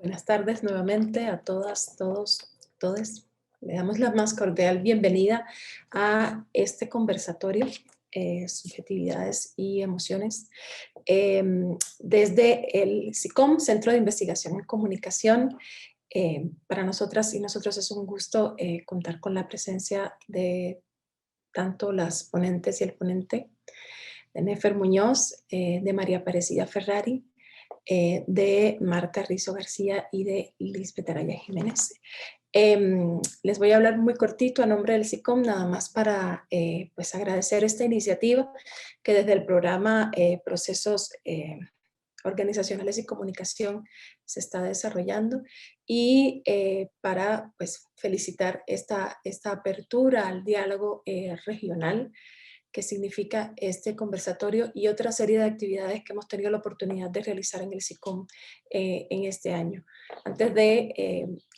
Buenas tardes nuevamente a todas, todos, todes. Le damos la más cordial bienvenida a este conversatorio, Subjetividades y Emociones, desde el SICOM, Centro de Investigación en Comunicación. Para nosotras y nosotros es un gusto contar con la presencia de tanto las ponentes y el ponente, de Nefer Muñoz, de María Aparecida Ferrari, de Marta Rizo García y de Lisbeth Araya Jiménez. Les voy a hablar muy cortito a nombre del SICOM, nada más para pues agradecer esta iniciativa que desde el programa Procesos Organizacionales y Comunicación se está desarrollando y para pues felicitar esta apertura al diálogo regional que significa este conversatorio y otra serie de actividades que hemos tenido la oportunidad de realizar en el SICOM en este año.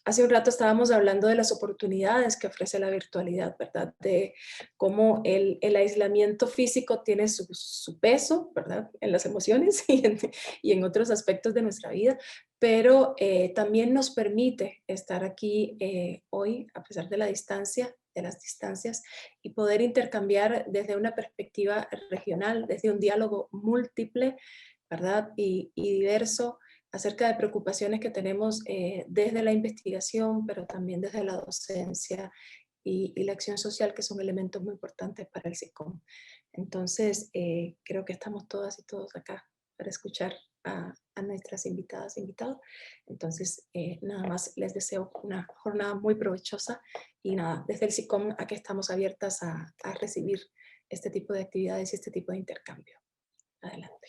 Hace un rato estábamos hablando de las oportunidades que ofrece la virtualidad, ¿verdad? De cómo el aislamiento físico tiene su peso, ¿verdad? En las emociones y en otros aspectos de nuestra vida, pero también nos permite estar aquí hoy, a pesar de la distancia, de las distancias, y poder intercambiar desde una perspectiva regional, desde un diálogo múltiple, ¿verdad? Y diverso, acerca de preocupaciones que tenemos desde la investigación, pero también desde la docencia y la acción social, que son elementos muy importantes para el SICOM. Entonces, creo que estamos todas y todos acá para escuchar a nuestras invitadas e invitados. Entonces, nada más les deseo una jornada muy provechosa y nada, desde el SICOM aquí estamos abiertas a recibir este tipo de actividades y este tipo de intercambio. Adelante.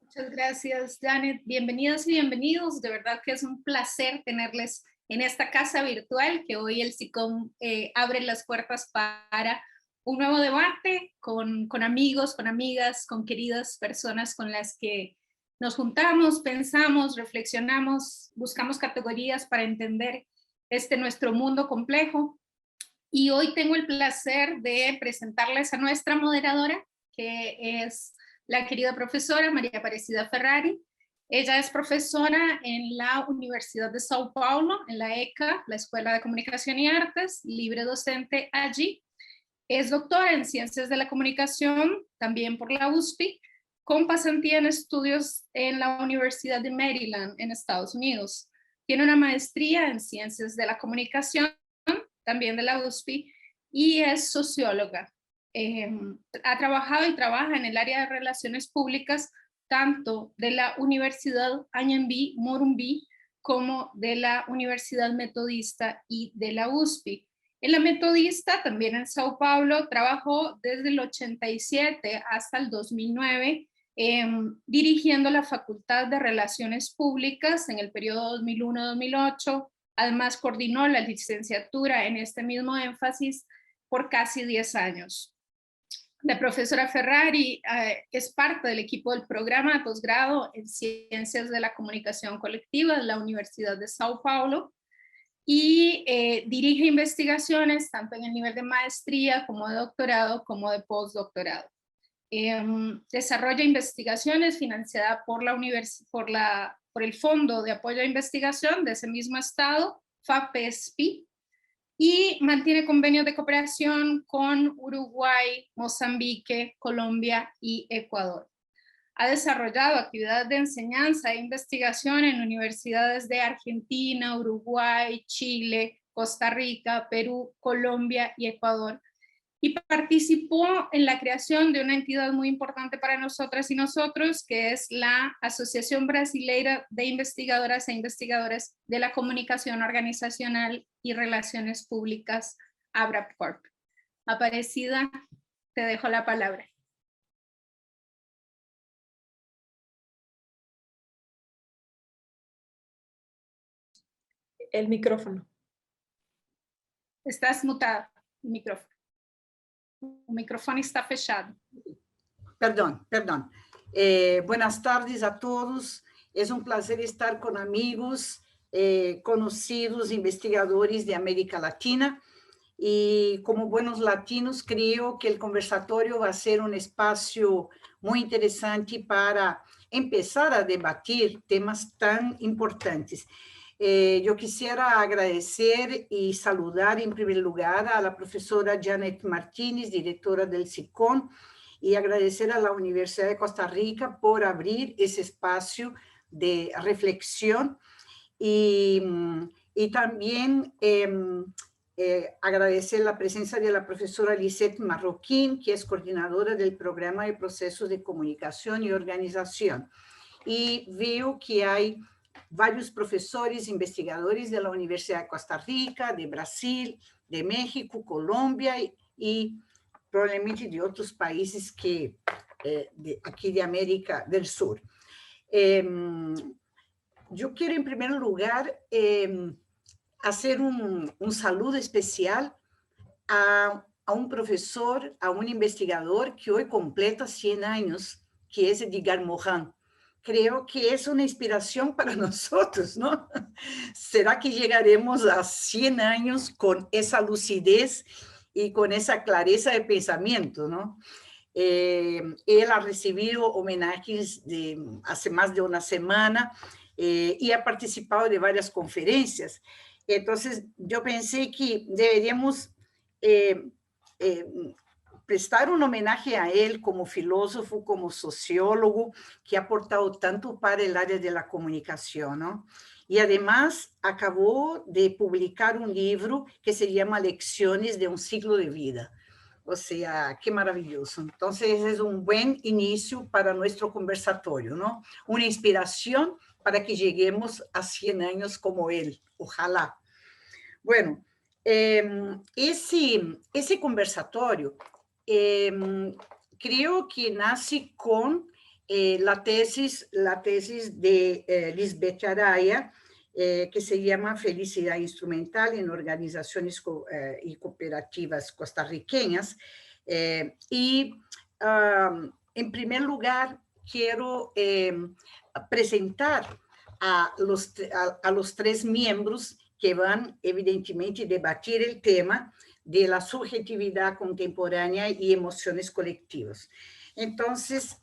Muchas gracias, Janet. Bienvenidas y bienvenidos. De verdad que es un placer tenerles en esta casa virtual que hoy el SICOM abre las puertas para un nuevo debate con amigos, con amigas, con queridas personas con las que nos juntamos, pensamos, reflexionamos, buscamos categorías para entender nuestro mundo complejo. Y hoy tengo el placer de presentarles a nuestra moderadora, que es la querida profesora María Aparecida Ferrari. Ella es profesora en la Universidad de Sao Paulo, en la ECA, la Escuela de Comunicación y Artes, libre docente allí. Es doctora en Ciencias de la Comunicación, también por la USP, con pasantía en estudios en la Universidad de Maryland, en Estados Unidos. Tiene una maestría en Ciencias de la Comunicación, también de la USP, y es socióloga. Ha trabajado y trabaja en el área de relaciones públicas, tanto de la Universidad Anhembi Morumbi como de la Universidad Metodista y de la USP. En la Metodista, también en Sao Paulo, trabajó desde el 87 hasta el 2009, dirigiendo la Facultad de Relaciones Públicas en el periodo 2001-2008. Además, coordinó la licenciatura en este mismo énfasis por casi 10 años. La profesora Ferrari es parte del equipo del programa de posgrado en Ciencias de la Comunicación Colectiva de la Universidad de Sao Paulo y dirige investigaciones tanto en el nivel de maestría como de doctorado como de postdoctorado. Desarrolla investigaciones financiadas por el Fondo de Apoyo a Investigación de ese mismo estado, FAPESPI, y mantiene convenios de cooperación con Uruguay, Mozambique, Colombia y Ecuador. Ha desarrollado actividades de enseñanza e investigación en universidades de Argentina, Uruguay, Chile, Costa Rica, Perú, Colombia y Ecuador. Y participó en la creación de una entidad muy importante para nosotras y nosotros, que es la Asociación Brasileira de Investigadoras e Investigadores de la Comunicación Organizacional y Relaciones Públicas, ABRAPCORP. Aparecida, te dejo la palabra. El micrófono. Estás mutada, el micrófono. O microfone está fechado. Perdón. Buenas tardes a todos. Es un placer estar con amigos, conocidos, investigadores de América Latina. y como buenos latinos creo que el conversatorio va a ser un espacio muy interesante para empezar a debatir temas tan importantes. Yo quisiera agradecer y saludar en primer lugar a la profesora Janet Martínez, directora del SICOM, y agradecer a la Universidad de Costa Rica por abrir ese espacio de reflexión y también agradecer la presencia de la profesora Lisette Marroquín, que es coordinadora del programa de procesos de comunicación y organización. Y veo que hay varios profesores, investigadores de la Universidad de Costa Rica, de Brasil, de México, Colombia y probablemente de otros países que aquí de América del Sur. Yo quiero en primer lugar hacer un saludo especial a un profesor, a un investigador que hoy completa 100 años, que es Edgar Morin. Creo que es una inspiración para nosotros, ¿no? ¿Será que llegaremos a 100 años con esa lucidez y con esa clareza de pensamiento, ¿no? Él ha recibido homenajes hace más de una semana y ha participado de varias conferencias. Entonces, yo pensé que deberíamos prestar un homenaje a él como filósofo, como sociólogo, que ha aportado tanto para el área de la comunicación, ¿no? Y además acabó de publicar un libro que se llama Lecciones de un ciclo de vida. O sea, qué maravilloso. Entonces, es un buen inicio para nuestro conversatorio, ¿no? Una inspiración para que lleguemos a 100 años como él. Ojalá. Bueno, esse conversatório creo que nace con la tesis de Lisbeth Araya, que se llama Felicidad Instrumental en Organizaciones y Cooperativas Costarriqueñas. Y, en primer lugar, quiero presentar a los tres miembros que van, evidentemente, debatir el tema de la subjetividad contemporánea y emociones colectivas. Entonces,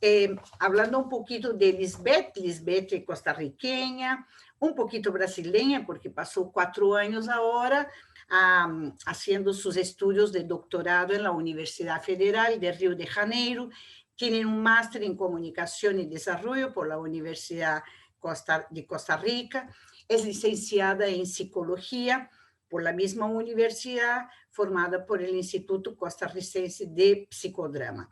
hablando un poquito de Lisbeth es costarriqueña, un poquito brasileña, porque pasó 4 años ahora haciendo sus estudios de doctorado en la Universidad Federal de Río de Janeiro. Tienen un máster en Comunicación y Desarrollo por la Universidad de Costa Rica. Es licenciada en Psicología por la misma universidad, formada por el Instituto Costarricense de Psicodrama.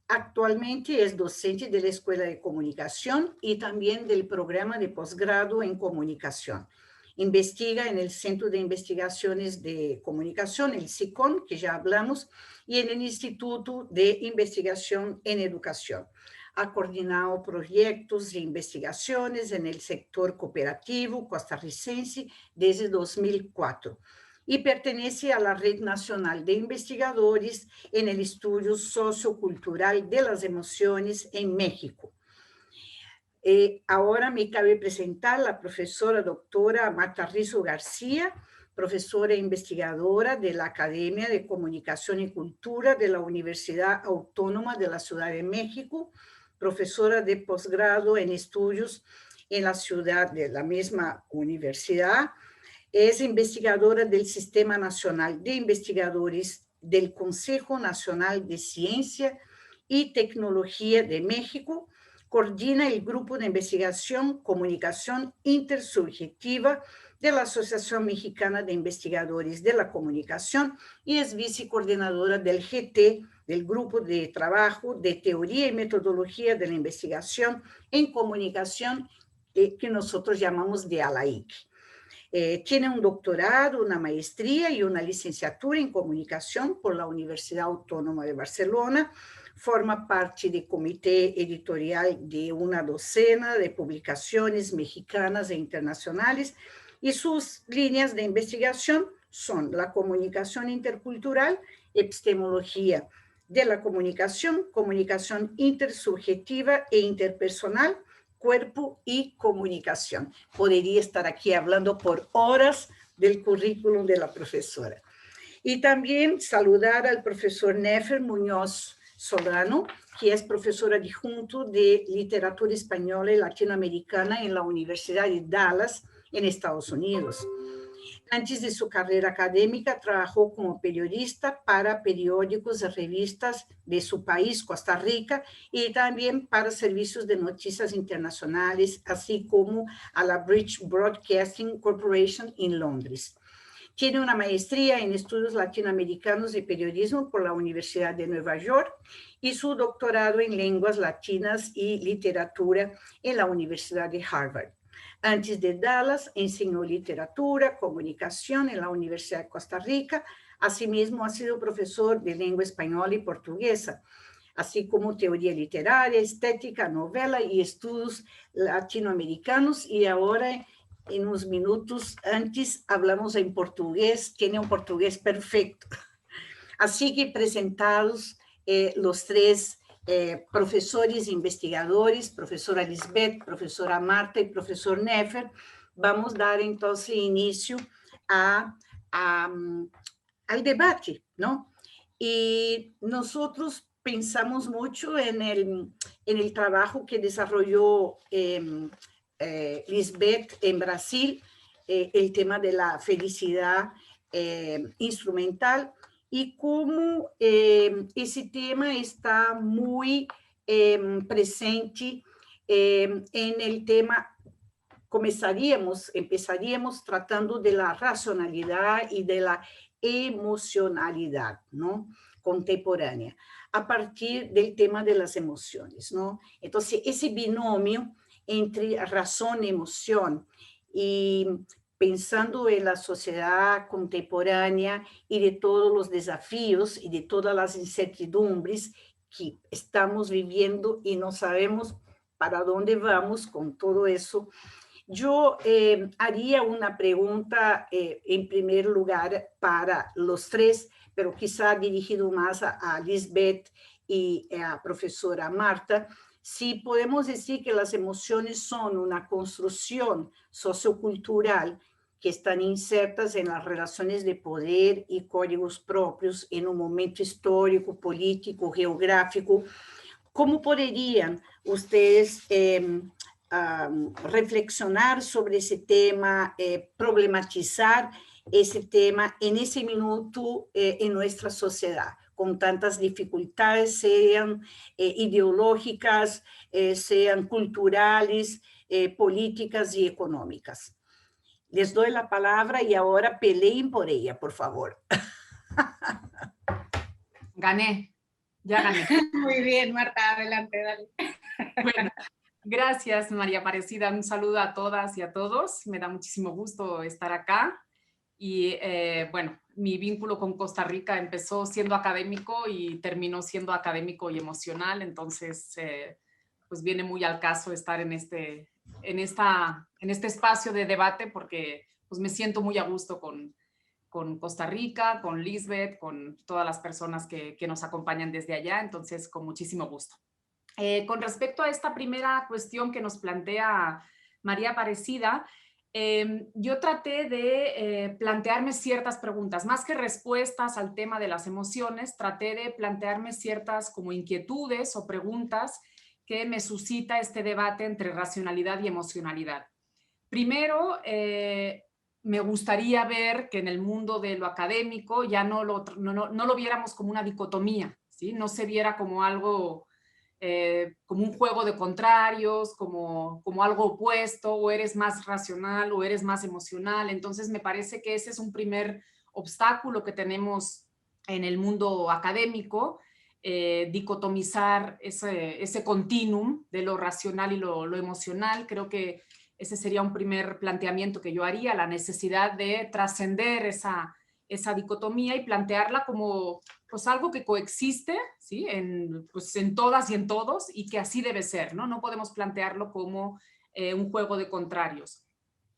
Actualmente es docente de la Escuela de Comunicación y también del programa de posgrado en Comunicación. Investiga en el Centro de Investigaciones de Comunicación, el SICOM, que ya hablamos, y en el Instituto de Investigación en Educación. Ha coordinado proyectos e investigaciones en el sector cooperativo costarricense desde 2004 y pertenece a la Red Nacional de Investigadores en el Estudio Sociocultural de las Emociones en México. Ahora me cabe presentar a la profesora doctora Marta Rizo García, profesora e investigadora de la Academia de Comunicación y Cultura de la Universidad Autónoma de la Ciudad de México, profesora de posgrado en estudios en la ciudad de la misma universidad. Es investigadora del Sistema Nacional de Investigadores del Consejo Nacional de Ciencia y Tecnología de México. Coordina el Grupo de Investigación Comunicación Intersubjetiva de la Asociación Mexicana de Investigadores de la Comunicación y es vicecoordinadora del GT, del Grupo de Trabajo de Teoría y Metodología de la Investigación en Comunicación, que nosotros llamamos de ALAIC. Tiene un doctorado, una maestría y una licenciatura en Comunicación por la Universidad Autónoma de Barcelona. Forma parte del comité editorial de una docena de publicaciones mexicanas e internacionales y sus líneas de investigación son la comunicación intercultural, epistemología de la comunicación, comunicación intersubjetiva e interpersonal, cuerpo y comunicación. Podría estar aquí hablando por horas del currículum de la profesora. Y también saludar al profesor Nefer Muñoz Solano, que es profesor adjunto de Literatura Española y Latinoamericana en la Universidad de Dallas, en Estados Unidos. Antes de su carrera académica, trabajó como periodista para periódicos y revistas de su país, Costa Rica, y también para servicios de noticias internacionales, así como a la British Broadcasting Corporation en Londres. Tiene una maestría en estudios latinoamericanos de periodismo por la Universidad de Nueva York y su doctorado en lenguas latinas y literatura en la Universidad de Harvard. Antes de Dallas, enseñó literatura, comunicación en la Universidad de Costa Rica. Asimismo, ha sido profesor de lengua española y portuguesa, así como teoría literaria, estética, novela y estudios latinoamericanos. Y ahora, en unos minutos antes, hablamos en portugués. Tiene un portugués perfecto. Así que presentados los tres profesores investigadores, profesora Lisbeth, profesora Marta y profesor Nefer, vamos a dar entonces inicio al debate, ¿no? Y nosotros pensamos mucho en el trabajo que desarrolló Lisbeth en Brasil, el tema de la felicidad instrumental, y cómo ese tema está muy presente en el tema. Empezaríamos tratando de la racionalidad y de la emocionalidad, ¿no?, contemporánea, a partir del tema de las emociones, ¿no? Entonces, ese binomio entre razón y emoción, y pensando en la sociedad contemporánea y de todos los desafíos y de todas las incertidumbres que estamos viviendo y no sabemos para dónde vamos con todo eso, yo haría una pregunta en primer lugar para los tres, pero quizá dirigido más a Lisbeth y a profesora Marta. Si podemos decir que las emociones son una construcción sociocultural que están insertas en las relaciones de poder y códigos propios en un momento histórico, político, geográfico, ¿cómo podrían ustedes reflexionar sobre ese tema, problematizar ese tema en ese minuto en nuestra sociedad, con tantas dificultades, sean ideológicas, sean culturales, políticas y económicas? Les doy la palabra y ahora peleen por ella, por favor. Gané, ya gané. Muy bien, Marta, adelante, dale. Bueno, gracias, María Aparecida. Un saludo a todas y a todos. Me da muchísimo gusto estar acá. Y bueno, mi vínculo con Costa Rica empezó siendo académico y terminó siendo académico y emocional. Entonces, pues viene muy al caso estar en este espacio de debate, porque pues me siento muy a gusto con Costa Rica, con Lisbeth, con todas las personas que nos acompañan desde allá. Entonces, con muchísimo gusto. Con respecto a esta primera cuestión que nos plantea María Aparecida, yo traté de plantearme ciertas preguntas, más que respuestas al tema de las emociones. Traté de plantearme ciertas como inquietudes o preguntas que me suscita este debate entre racionalidad y emocionalidad. Primero, me gustaría ver que en el mundo de lo académico ya no lo viéramos como una dicotomía, ¿sí? No se viera como algo, como un juego de contrarios, como algo opuesto, o eres más racional o eres más emocional. Entonces me parece que ese es un primer obstáculo que tenemos en el mundo académico, dicotomizar ese continuum de lo racional y lo emocional. Creo que ese sería un primer planteamiento que yo haría, la necesidad de trascender esa dicotomía y plantearla como pues algo que coexiste, ¿sí? Pues en todas y en todos, y que así debe ser, ¿no? No podemos plantearlo como un juego de contrarios.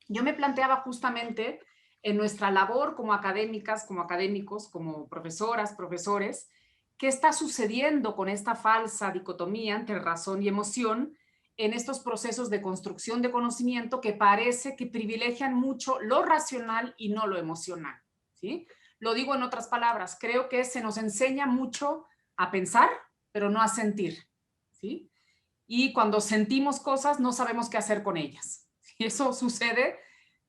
Yo me planteaba justamente en nuestra labor como académicas, como académicos, como profesoras, profesores, ¿qué está sucediendo con esta falsa dicotomía entre razón y emoción en estos procesos de construcción de conocimiento que parece que privilegian mucho lo racional y no lo emocional, ¿sí? Lo digo en otras palabras, creo que se nos enseña mucho a pensar, pero no a sentir, ¿sí? Y cuando sentimos cosas no sabemos qué hacer con ellas. Y eso sucede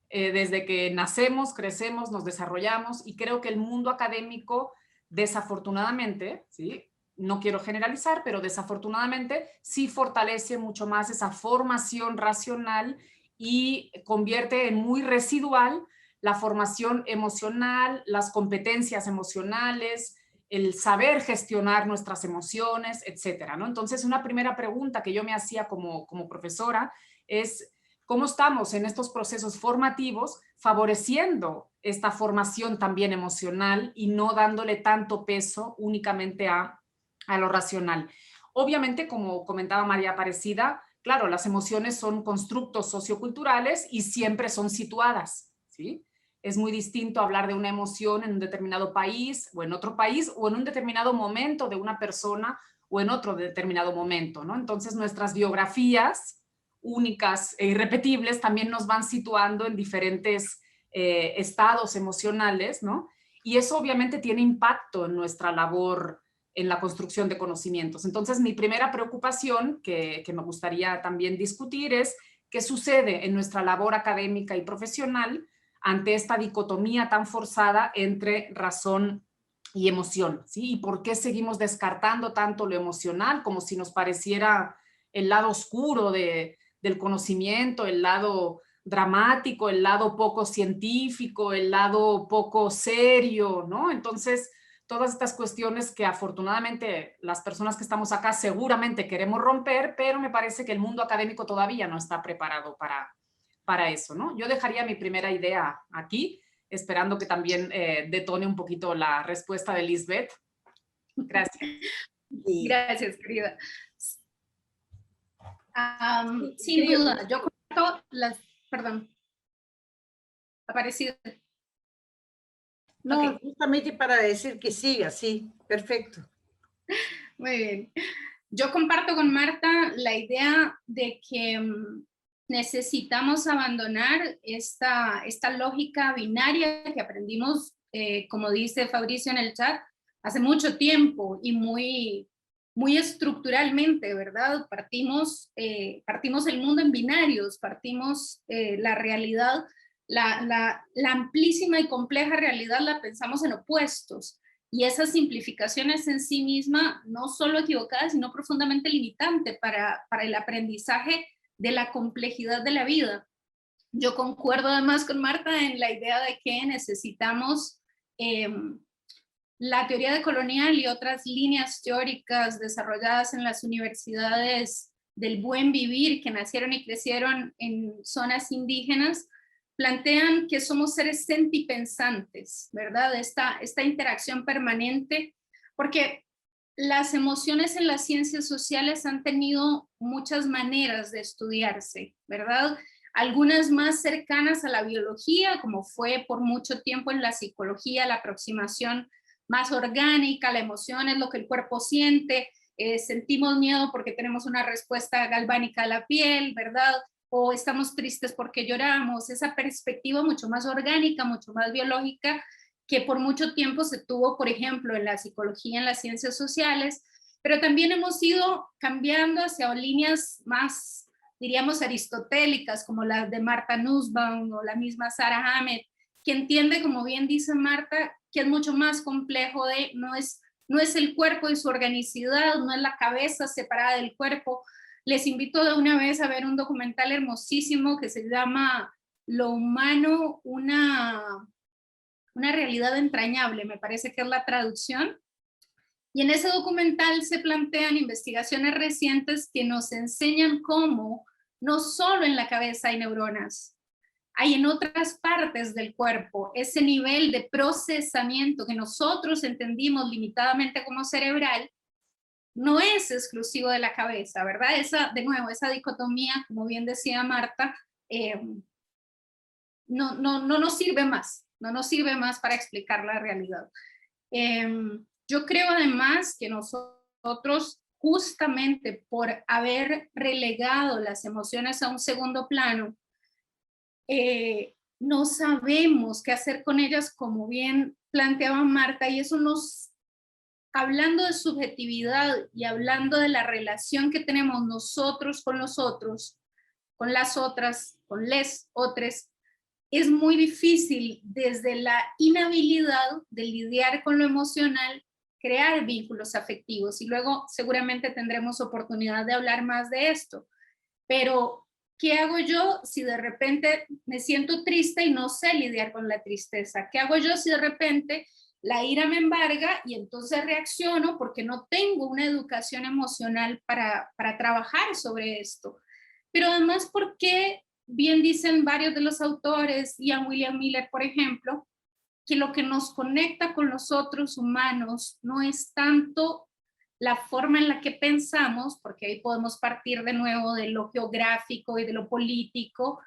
desde que nacemos, crecemos, nos desarrollamos, y creo que el mundo académico, desafortunadamente, ¿sí?, no quiero generalizar, pero desafortunadamente sí fortalece mucho más esa formación racional y convierte en muy residual la formación emocional, las competencias emocionales, el saber gestionar nuestras emociones, etcétera, ¿no? Entonces, una primera pregunta que yo me hacía como profesora es: ¿cómo estamos en estos procesos formativos favoreciendo esta formación también emocional y no dándole tanto peso únicamente a lo racional? Obviamente, como comentaba María Aparecida, claro, las emociones son constructos socioculturales y siempre son situadas, ¿sí? Es muy distinto hablar de una emoción en un determinado país o en otro país, o en un determinado momento de una persona o en otro determinado momento, ¿no? Entonces, nuestras biografías únicas e irrepetibles también nos van situando en diferentes estados emocionales, ¿no? Y eso obviamente tiene impacto en nuestra labor en la construcción de conocimientos. Entonces, mi primera preocupación que me gustaría también discutir es qué sucede en nuestra labor académica y profesional ante esta dicotomía tan forzada entre razón y emoción, ¿sí? ¿Y por qué seguimos descartando tanto lo emocional como si nos pareciera el lado oscuro del conocimiento, el lado dramático, el lado poco científico, el lado poco serio, ¿no? Entonces, todas estas cuestiones que afortunadamente las personas que estamos acá seguramente queremos romper, pero me parece que el mundo académico todavía no está preparado para eso, ¿no? Yo dejaría mi primera idea aquí, esperando que también detone un poquito la respuesta de Lisbeth. Gracias. Gracias, querida. Sin duda, yo comparto las... Perdón. Aparecido. No, Okay. justamente para decir que siga, sí, perfecto. Muy bien. Yo comparto con Marta la idea de que necesitamos abandonar esta lógica binaria que aprendimos, como dice Fabricio en el chat, hace mucho tiempo y muy estructuralmente, ¿verdad? Partimos el mundo en binarios, partimos la realidad, la amplísima y compleja realidad la pensamos en opuestos. Y esa simplificación es en sí misma no solo equivocada, sino profundamente limitante para el aprendizaje de la complejidad de la vida. Yo concuerdo además con Marta en la idea de que necesitamos la teoría decolonial y otras líneas teóricas desarrolladas en las universidades del buen vivir que nacieron y crecieron en zonas indígenas, plantean que somos seres sentipensantes, ¿verdad? Esta interacción permanente, porque las emociones en las ciencias sociales han tenido muchas maneras de estudiarse, ¿verdad? Algunas más cercanas a la biología, como fue por mucho tiempo en la psicología, la aproximación más orgánica, la emoción es lo que el cuerpo siente, sentimos miedo porque tenemos una respuesta galvánica a la piel, ¿verdad? O estamos tristes porque lloramos, esa perspectiva mucho más orgánica, mucho más biológica, que por mucho tiempo se tuvo, por ejemplo, en la psicología, en las ciencias sociales, pero también hemos ido cambiando hacia líneas más, diríamos, aristotélicas, como las de Martha Nussbaum o la misma Sarah Hammett, que entiende, como bien dice Marta, que es mucho más complejo, no es el cuerpo y su organicidad, no es la cabeza separada del cuerpo. Les invito de una vez a ver un documental hermosísimo que se llama Lo humano, una realidad entrañable, me parece que es la traducción. Y en ese documental se plantean investigaciones recientes que nos enseñan cómo no solo en la cabeza hay neuronas, hay en otras partes del cuerpo ese nivel de procesamiento que nosotros entendimos limitadamente como cerebral, no es exclusivo de la cabeza, ¿verdad? De nuevo, esa dicotomía, como bien decía Marta, no nos sirve más, no nos sirve más para explicar la realidad. Yo creo además que nosotros, justamente por haber relegado las emociones a un segundo plano, no sabemos qué hacer con ellas, como bien planteaba Marta, y eso nos, hablando de subjetividad y hablando de la relación que tenemos nosotros con los otros, con las otras, con les otros, es muy difícil desde la inhabilidad de lidiar con lo emocional, crear vínculos afectivos, y luego seguramente tendremos oportunidad de hablar más de esto. Pero, ¿qué hago yo si de repente me siento triste y no sé lidiar con la tristeza? ¿Qué hago yo si de repente la ira me embarga y entonces reacciono porque no tengo una educación emocional para trabajar sobre esto? Pero además, porque bien dicen varios de los autores, Ian William Miller, por ejemplo, que lo que nos conecta con los otros humanos no es tanto la forma en la que pensamos, porque ahí podemos partir de nuevo de lo geográfico y de lo político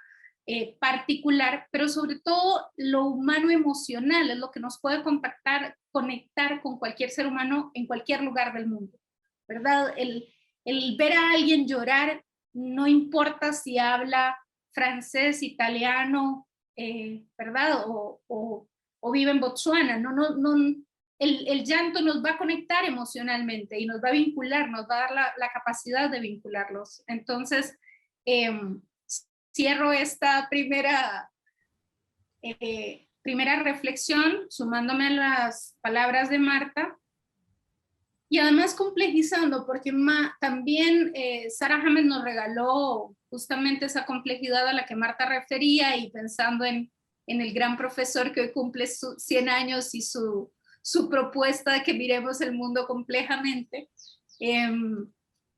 particular, pero sobre todo lo humano emocional es lo que nos puede conectar con cualquier ser humano en cualquier lugar del mundo, ¿verdad? El ver a alguien llorar, no importa si habla francés, italiano, ¿verdad? O vive en Botsuana, el llanto nos va a conectar emocionalmente y nos va a vincular, nos va a dar la capacidad de vincularlos. Entonces, cierro esta primera reflexión sumándome a las palabras de Marta, y además complejizando, porque también Sara Hamed nos regaló justamente esa complejidad a la que Marta refería, y pensando en el gran profesor que hoy cumple 100 años y su propuesta de que miremos el mundo complejamente.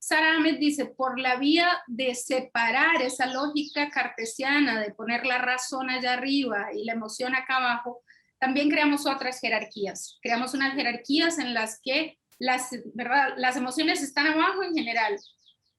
Sara Hamed dice, por la vía de separar esa lógica cartesiana, de poner la razón allá arriba y la emoción acá abajo, también creamos otras jerarquías. Creamos unas jerarquías en las que las emociones están abajo en general,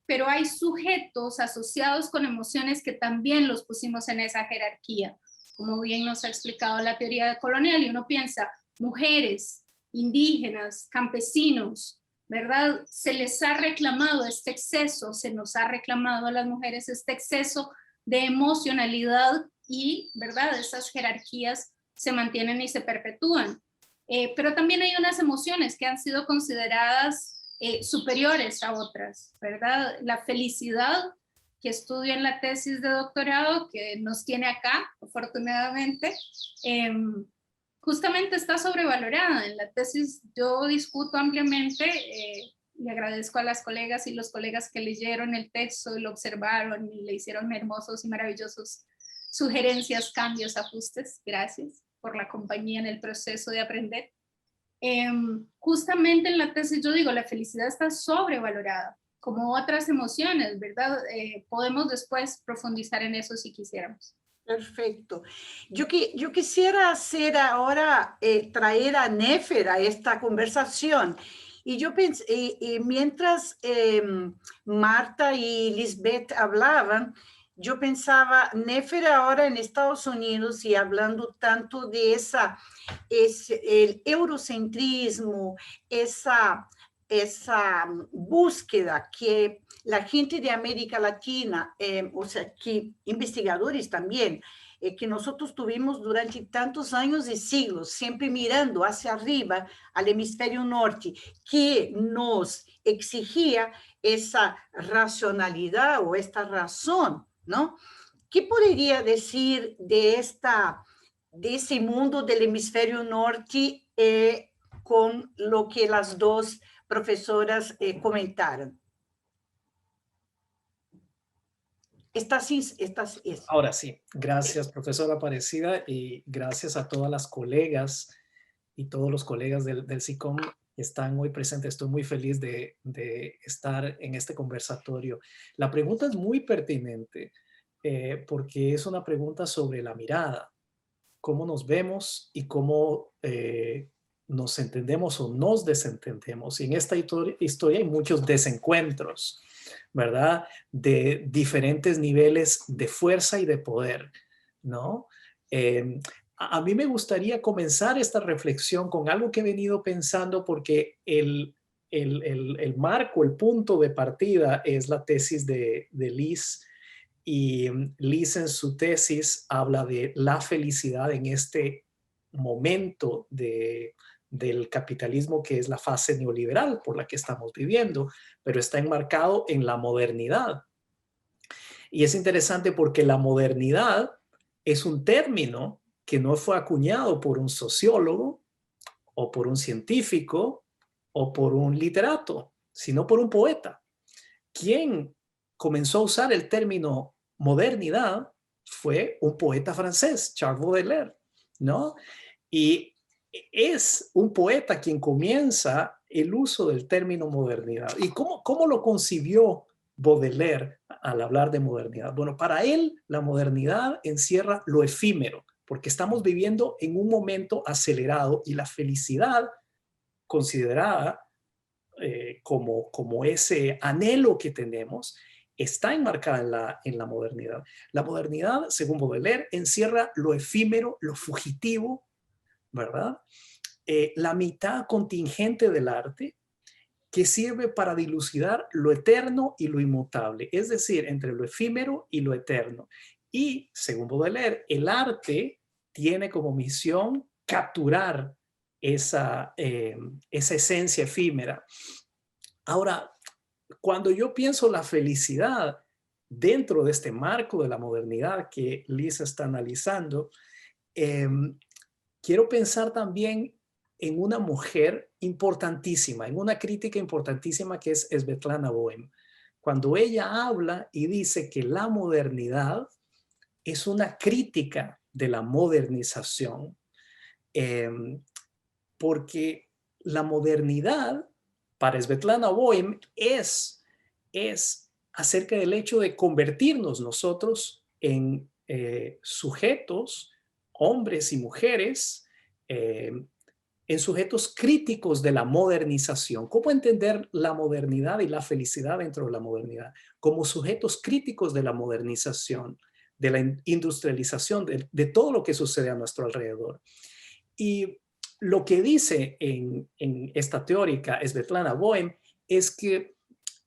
pero hay sujetos asociados con emociones que también los pusimos en esa jerarquía, como bien nos ha explicado la teoría colonial, y uno piensa, mujeres, indígenas, campesinos, ¿verdad? Se les ha reclamado este exceso, se nos ha reclamado a las mujeres este exceso de emocionalidad, y, ¿verdad? Esas jerarquías se mantienen y se perpetúan. Pero también hay unas emociones que han sido consideradas superiores a otras, ¿verdad? La felicidad, que estudio en la tesis de doctorado, que nos tiene acá, afortunadamente, justamente está sobrevalorada. En la tesis yo discuto ampliamente, y agradezco a las colegas y los colegas que leyeron el texto y lo observaron y le hicieron hermosos y maravillosos sugerencias, cambios, ajustes. Gracias por la compañía en el proceso de aprender. Justamente en la tesis yo digo, la felicidad está sobrevalorada, como otras emociones, ¿verdad? Podemos después profundizar en eso si quisiéramos. Perfecto. Yo quisiera hacer ahora, traer a Nefer a esta conversación. Y yo pensé, mientras Marta y Lisbeth hablaban, yo pensaba, Nefer ahora en Estados Unidos, y hablando tanto de el eurocentrismo, esa búsqueda que la gente de América Latina, o sea, que investigadores también, que nosotros tuvimos durante tantos años y siglos, siempre mirando hacia arriba al hemisferio norte, que nos exigía esa racionalidad o esta razón, ¿no? ¿Qué podría decir de ese mundo del hemisferio norte con lo que las dos profesoras comentaron? Ahora sí, gracias, profesora Aparecida, y gracias a todas las colegas y todos los colegas del SICOM que están hoy presentes. Estoy muy feliz de estar en este conversatorio. La pregunta es muy pertinente porque es una pregunta sobre la mirada, cómo nos vemos y cómo nos entendemos o nos desentendemos. Y en esta historia hay muchos desencuentros, ¿verdad? De diferentes niveles de fuerza y de poder, ¿no? A mí me gustaría comenzar esta reflexión con algo que he venido pensando, porque el marco, el punto de partida es la tesis de Liz, y Liz en su tesis habla de la felicidad en este momento del capitalismo, que es la fase neoliberal por la que estamos viviendo, pero está enmarcado en la modernidad. Y es interesante porque la modernidad es un término que no fue acuñado por un sociólogo o por un científico o por un literato, sino por un poeta. Quien comenzó a usar el término modernidad fue un poeta francés, Charles Baudelaire, ¿no? Y es un poeta quien comienza el uso del término modernidad. ¿Y cómo lo concibió Baudelaire al hablar de modernidad? Bueno, para él la modernidad encierra lo efímero, porque estamos viviendo en un momento acelerado y la felicidad considerada como ese anhelo que tenemos está enmarcada en la modernidad. La modernidad, según Baudelaire, encierra lo efímero, lo fugitivo, ¿verdad? La mitad contingente del arte que sirve para dilucidar lo eterno y lo inmutable, es decir, entre lo efímero y lo eterno. Y, según Baudelaire, el arte tiene como misión capturar esa esencia efímera. Ahora, cuando yo pienso la felicidad dentro de este marco de la modernidad que Lisa está analizando, quiero pensar también en una mujer importantísima, en una crítica importantísima que es Svetlana Boym. Cuando ella habla y dice que la modernidad es una crítica de la modernización, porque la modernidad para Svetlana Boym es acerca del hecho de convertirnos nosotros en sujetos, hombres y mujeres, en sujetos críticos de la modernización. ¿Cómo entender la modernidad y la felicidad dentro de la modernidad? Como sujetos críticos de la modernización, de la industrialización, de todo lo que sucede a nuestro alrededor. Y lo que dice en esta teórica Svetlana Boym es que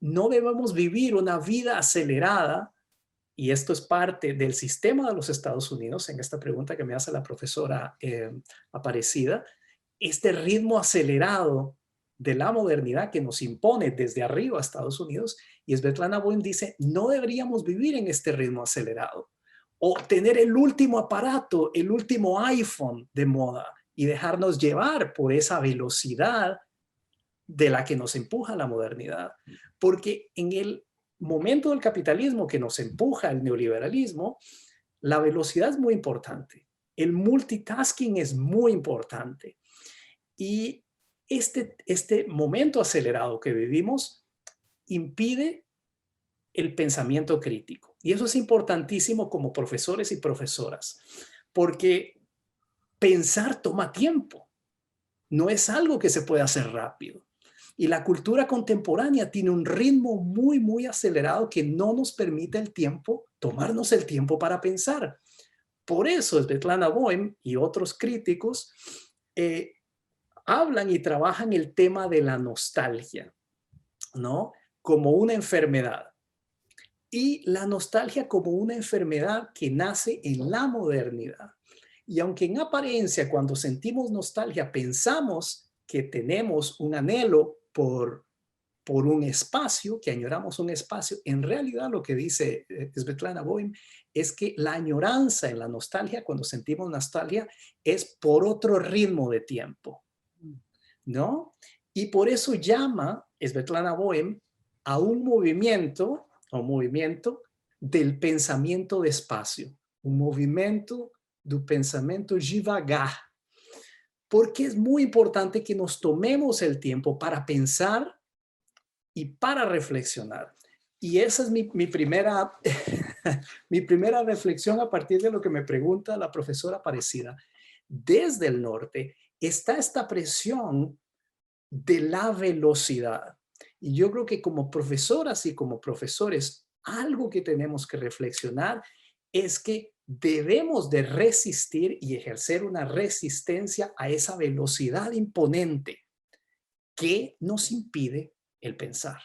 no debemos vivir una vida acelerada, y esto es parte del sistema de los Estados Unidos, en esta pregunta que me hace la profesora Aparecida, este ritmo acelerado de la modernidad que nos impone desde arriba a Estados Unidos, y Svetlana Boym dice, no deberíamos vivir en este ritmo acelerado, o tener el último aparato, el último iPhone de moda, y dejarnos llevar por esa velocidad de la que nos empuja la modernidad. Porque en el momento del capitalismo que nos empuja el neoliberalismo, la velocidad es muy importante. El multitasking es muy importante. Y este momento acelerado que vivimos impide el pensamiento crítico. Y eso es importantísimo como profesores y profesoras, porque pensar toma tiempo. No es algo que se puede hacer rápido. Y la cultura contemporánea tiene un ritmo muy, muy acelerado que no nos permite tomarnos el tiempo para pensar. Por eso Svetlana Boym y otros críticos hablan y trabajan el tema de la nostalgia, ¿no? Como una enfermedad. Y la nostalgia como una enfermedad que nace en la modernidad. Y aunque en apariencia, cuando sentimos nostalgia, pensamos que tenemos un anhelo por un espacio, que añoramos un espacio, en realidad lo que dice Svetlana Boym es que la añoranza en la nostalgia, cuando sentimos nostalgia, es por otro ritmo de tiempo, ¿no? Y por eso llama Svetlana Boym a un movimiento del pensamiento despacio, un movimiento del pensamiento devagar, porque es muy importante que nos tomemos el tiempo para pensar y para reflexionar. Y esa es mi primera, mi primera reflexión a partir de lo que me pregunta la profesora Aparecida. Desde el norte está esta presión de la velocidad. Y yo creo que como profesoras y como profesores, algo que tenemos que reflexionar es que debemos de resistir y ejercer una resistencia a esa velocidad imponente que nos impide el pensar.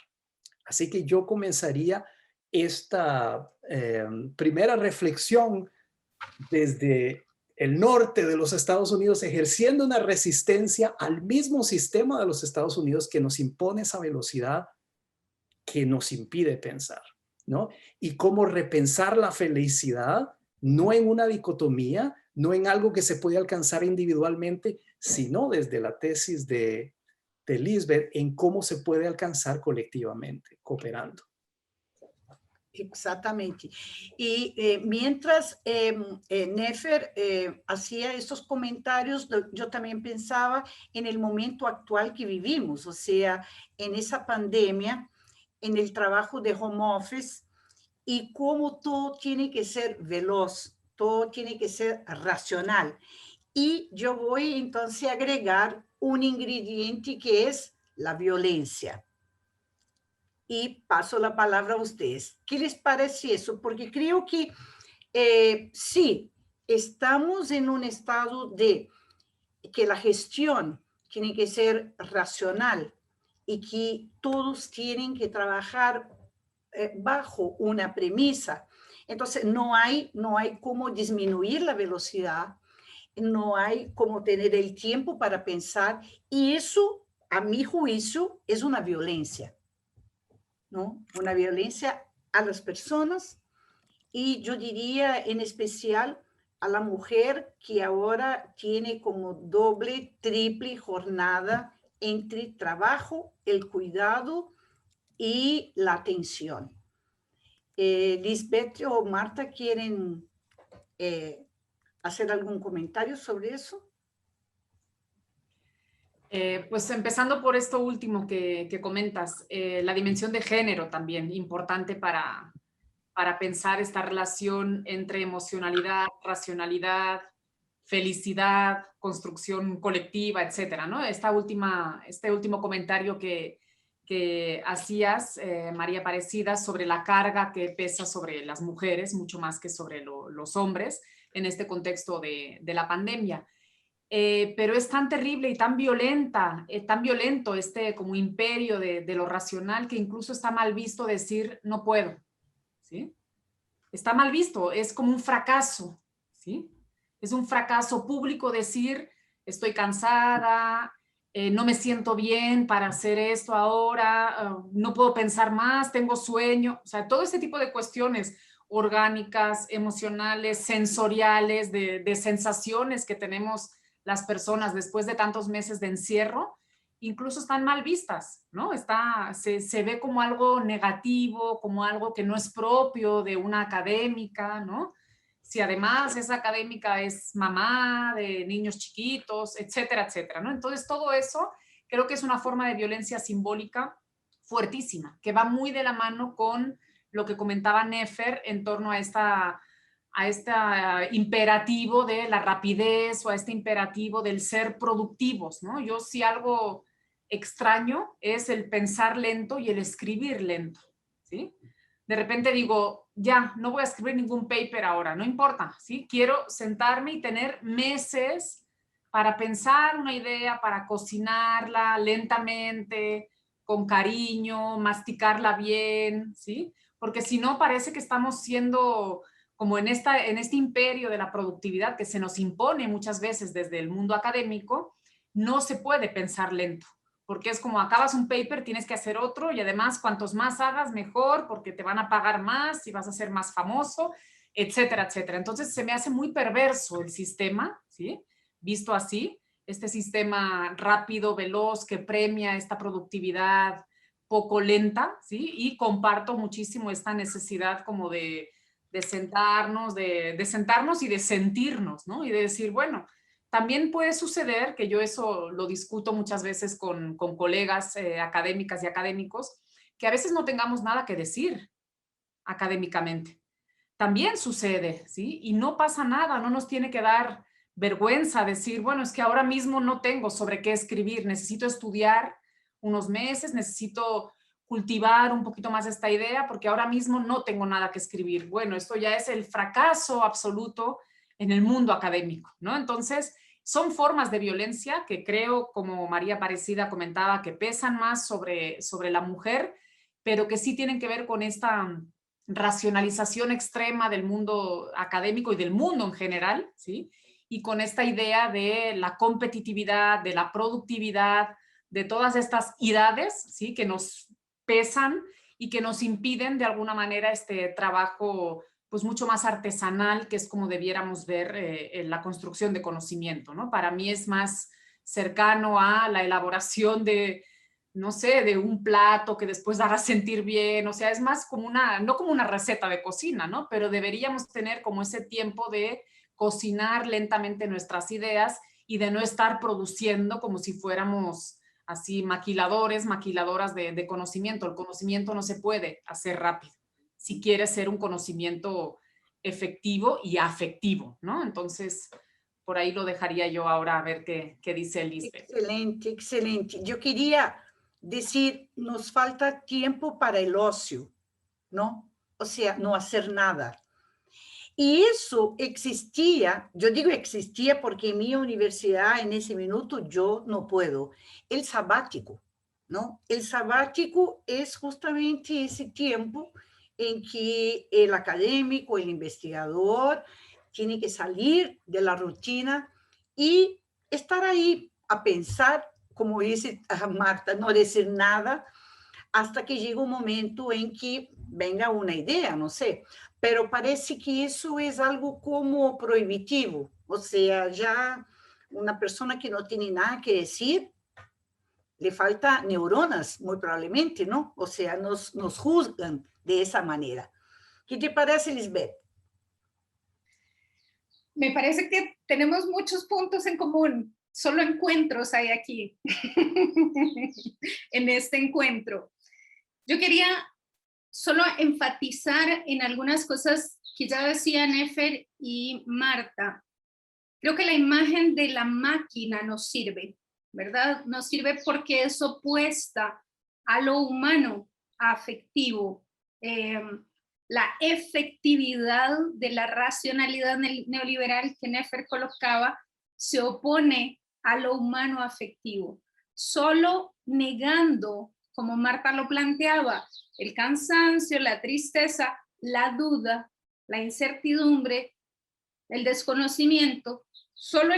Así que yo comenzaría esta primera reflexión desde el norte de los Estados Unidos ejerciendo una resistencia al mismo sistema de los Estados Unidos que nos impone esa velocidad que nos impide pensar, ¿no? Y cómo repensar la felicidad, no en una dicotomía, no en algo que se puede alcanzar individualmente, sino desde la tesis de Lisbeth en cómo se puede alcanzar colectivamente, cooperando. Exactamente. Y mientras Nefer hacía estos comentarios, yo también pensaba en el momento actual que vivimos, o sea, en esa pandemia, en el trabajo de home office y cómo todo tiene que ser veloz, todo tiene que ser racional. Y yo voy entonces a agregar un ingrediente que es la violencia. Y paso la palabra a ustedes. ¿Qué les parece eso? Porque creo que sí, estamos en un estado de que la gestión tiene que ser racional y que todos tienen que trabajar bajo una premisa. Entonces, no hay cómo disminuir la velocidad, no hay cómo tener el tiempo para pensar, y eso, a mi juicio, es una violencia, ¿no? Una violencia a las personas y yo diría en especial a la mujer que ahora tiene como doble, triple jornada entre trabajo, el cuidado y la atención. Lisbeth o Marta, ¿quieren hacer algún comentario sobre eso? Pues empezando por esto último que comentas, la dimensión de género también, importante para pensar esta relación entre emocionalidad, racionalidad, felicidad, construcción colectiva, etcétera, ¿no? Este último comentario que hacías, María Aparecida, sobre la carga que pesa sobre las mujeres, mucho más que sobre los hombres, en este contexto de la pandemia. Pero es tan terrible y tan tan violento este como imperio de lo racional que incluso está mal visto decir no puedo, ¿sí? Está mal visto, es como un fracaso, ¿sí? Es un fracaso público decir estoy cansada, no me siento bien para hacer esto ahora, no puedo pensar más, tengo sueño, o sea, todo ese tipo de cuestiones orgánicas, emocionales, sensoriales, de sensaciones que tenemos las personas después de tantos meses de encierro, incluso están mal vistas, ¿no? Se ve como algo negativo, como algo que no es propio de una académica, ¿no? Si además esa académica es mamá de niños chiquitos, etcétera, etcétera, ¿no? Entonces todo eso creo que es una forma de violencia simbólica fuertísima, que va muy de la mano con lo que comentaba Nefer en torno a este imperativo de la rapidez o a este imperativo del ser productivos, ¿no? Yo sí algo extraño es el pensar lento y el escribir lento, ¿sí? De repente digo, ya, no voy a escribir ningún paper ahora, no importa, ¿sí? Quiero sentarme y tener meses para pensar una idea, para cocinarla lentamente, con cariño, masticarla bien, ¿sí? Porque si no parece que estamos siendo como en este imperio de la productividad que se nos impone muchas veces desde el mundo académico, no se puede pensar lento, porque es como acabas un paper, tienes que hacer otro y además cuantos más hagas, mejor, porque te van a pagar más y vas a ser más famoso, etcétera, etcétera. Entonces se me hace muy perverso el sistema, ¿sí? Visto así, este sistema rápido, veloz, que premia esta productividad poco lenta, ¿sí? Y comparto muchísimo esta necesidad como de sentarnos, de sentarnos y de sentirnos, ¿no? Y de decir, bueno, también puede suceder, que yo eso lo discuto muchas veces con colegas académicas y académicos, que a veces no tengamos nada que decir académicamente. También sucede, ¿sí? Y no pasa nada, no nos tiene que dar vergüenza decir, bueno, es que ahora mismo no tengo sobre qué escribir, necesito estudiar unos meses, necesito cultivar un poquito más esta idea porque ahora mismo no tengo nada que escribir. Bueno, esto ya es el fracaso absoluto en el mundo académico, ¿no? Entonces, son formas de violencia que creo, como María Aparecida comentaba, que pesan más sobre la mujer, pero que sí tienen que ver con esta racionalización extrema del mundo académico y del mundo en general, ¿sí? y con esta idea de la competitividad, de la productividad, de todas estas idades, ¿sí?, que nos pesan y que nos impiden de alguna manera este trabajo pues mucho más artesanal, que es como debiéramos ver la construcción de conocimiento, ¿no? Para mí es más cercano a la elaboración de, no sé, de un plato que después haga sentir bien, o sea, es más como una, no como una receta de cocina, ¿no? Pero deberíamos tener como ese tiempo de cocinar lentamente nuestras ideas y de no estar produciendo como si fuéramos así maquiladores, maquiladoras de conocimiento. El conocimiento no se puede hacer rápido si quiere ser un conocimiento efectivo y afectivo, ¿no? Entonces, por ahí lo dejaría yo ahora a ver qué dice Lisbeth. Excelente, excelente. Yo quería decir, nos falta tiempo para el ocio, ¿no? O sea, no hacer nada. Y eso existía, yo digo existía porque en mi universidad en ese minuto yo no puedo. El sabático, ¿no? El sabático es justamente ese tiempo en que el académico, el investigador, tiene que salir de la rutina y estar ahí a pensar, como dice Marta, no decir nada, hasta que llega un momento en que venga una idea, no sé, pero parece que eso es algo como prohibitivo, o sea, ya una persona que no tiene nada que decir, le falta neuronas, muy probablemente, ¿no? O sea, nos juzgan de esa manera. ¿Qué te parece, Lisbeth? Me parece que tenemos muchos puntos en común, solo encuentros hay aquí, en este encuentro. Yo quería solo enfatizar en algunas cosas que ya decían Nefer y Marta. Creo que la imagen de la máquina nos sirve, ¿verdad? Nos sirve porque es opuesta a lo humano, afectivo. La efectividad de la racionalidad neoliberal que Nefer colocaba se opone a lo humano afectivo. Solo negando, como Marta lo planteaba, el cansancio, la tristeza, la duda, la incertidumbre, el desconocimiento, solo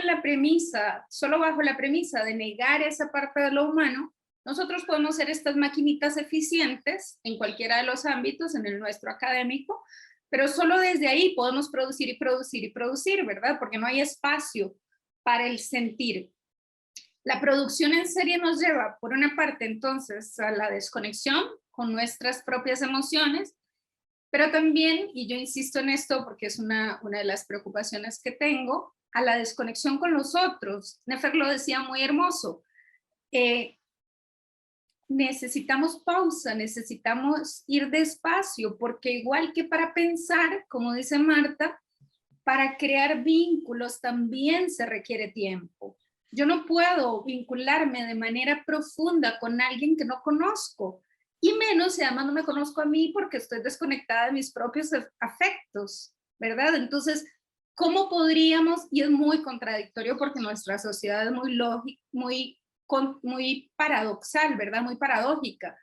bajo la premisa de negar esa parte de lo humano, nosotros podemos ser estas maquinitas eficientes en cualquiera de los ámbitos, en el nuestro académico, pero solo desde ahí podemos producir y producir y producir, ¿verdad? Porque no hay espacio para el sentir. La producción en serie nos lleva, por una parte, entonces, a la desconexión con nuestras propias emociones, pero también, y yo insisto en esto porque es una de las preocupaciones que tengo, a la desconexión con los otros. Nefer lo decía muy hermoso. Necesitamos pausa, necesitamos ir despacio, porque igual que para pensar, como dice Marta, para crear vínculos también se requiere tiempo. Yo no puedo vincularme de manera profunda con alguien que no conozco, y menos si además no me conozco a mí porque estoy desconectada de mis propios afectos, ¿verdad? Entonces, ¿cómo podríamos? Y es muy contradictorio porque nuestra sociedad es muy lógica, muy paradoxal, ¿verdad? Muy paradójica.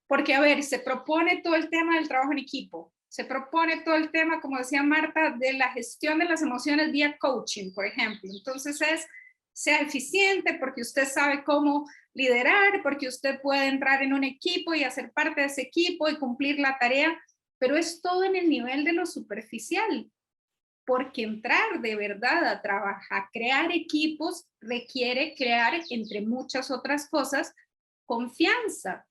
Porque, a ver, se propone todo el tema del trabajo en equipo, se propone todo el tema, como decía Marta, de la gestión de las emociones vía coaching, por ejemplo. Entonces sea eficiente porque usted sabe cómo liderar, porque usted puede entrar en un equipo y hacer parte de ese equipo y cumplir la tarea, pero es todo en el nivel de lo superficial, porque entrar de verdad a trabajar, a crear equipos, requiere crear, entre muchas otras cosas, confianza.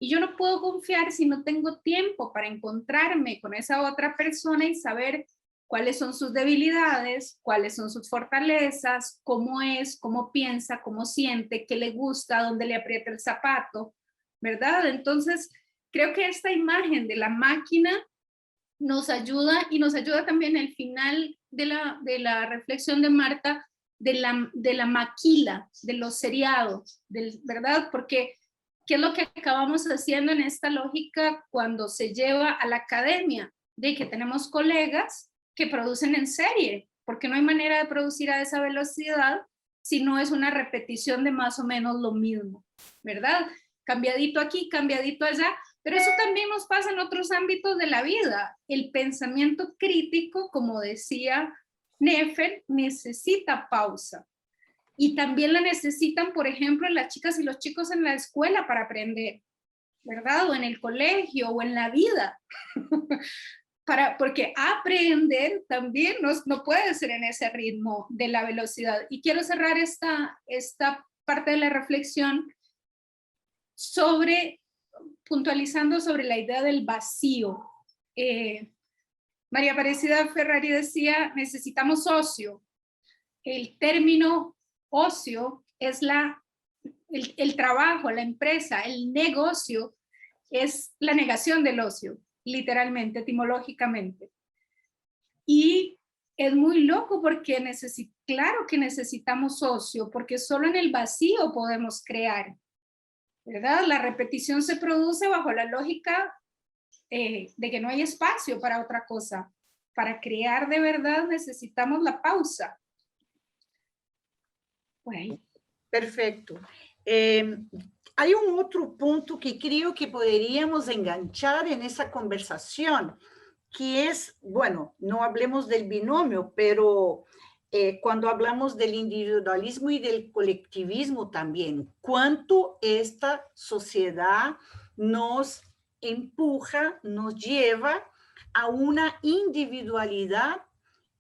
Y yo no puedo confiar si no tengo tiempo para encontrarme con esa otra persona y saber cuáles son sus debilidades, cuáles son sus fortalezas, cómo es, cómo piensa, cómo siente, qué le gusta, dónde le aprieta el zapato, ¿verdad? Entonces, creo que esta imagen de la máquina nos ayuda, y nos ayuda también el final de la reflexión de Marta, de la maquila, de los seriados, ¿verdad? Porque ¿qué es lo que acabamos haciendo en esta lógica cuando se lleva a la academia? De que tenemos colegas que producen en serie, porque no hay manera de producir a esa velocidad si no es una repetición de más o menos lo mismo, ¿verdad? Cambiadito aquí, cambiadito allá, pero eso también nos pasa en otros ámbitos de la vida. El pensamiento crítico, como decía Nefer necesita pausa. Y también la necesitan, por ejemplo, las chicas y los chicos en la escuela para aprender, ¿verdad? O en el colegio o en la vida. Porque aprender también no puede ser en ese ritmo de la velocidad. Y quiero cerrar esta parte de la reflexión puntualizando sobre la idea del vacío. María Aparecida Ferrari decía, necesitamos ocio. El término ocio es el trabajo, la empresa, el negocio es la negación del ocio, literalmente, etimológicamente. Y es muy loco porque claro que necesitamos ocio, porque solo en el vacío podemos crear, ¿verdad? La repetición se produce bajo la lógica de que no hay espacio para otra cosa. Para crear de verdad necesitamos la pausa. Bueno. Perfecto. Hay un otro punto que creo que podríamos enganchar en esa conversación, que es, bueno, no hablemos del binomio, pero cuando hablamos del individualismo y del colectivismo también, cuánto esta sociedad nos empuja, nos lleva a una individualidad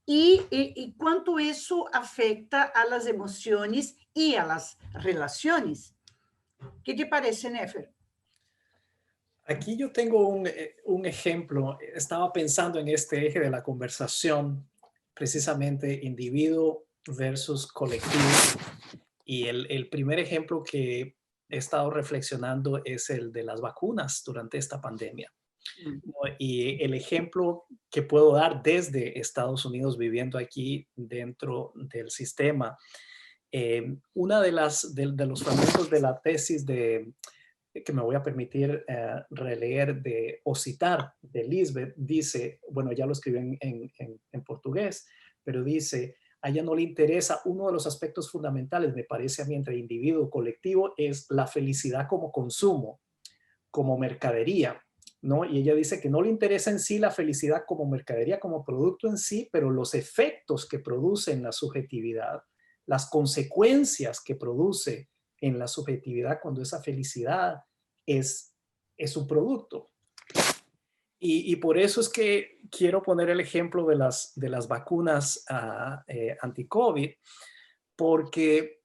y cuánto eso afecta a las emociones y a las relaciones. ¿Qué te parece, Nefer? Aquí yo tengo un ejemplo. Estaba pensando en este eje de la conversación, precisamente individuo versus colectivo. Y el primer ejemplo que he estado reflexionando es el de las vacunas durante esta pandemia. Y el ejemplo que puedo dar desde Estados Unidos, viviendo aquí dentro del sistema, una de los fragmentos de la tesis que me voy a permitir releer o citar de Lisbeth, dice, bueno, ya lo escribí en portugués, pero dice, a ella no le interesa, uno de los aspectos fundamentales, me parece a mí, entre individuo y colectivo, es la felicidad como consumo, como mercadería, ¿no? Y ella dice que no le interesa en sí la felicidad como mercadería, como producto en sí, pero los efectos que produce en la subjetividad, las consecuencias que produce en la subjetividad cuando esa felicidad es un producto. Y por eso es que quiero poner el ejemplo de las vacunas anti-COVID, porque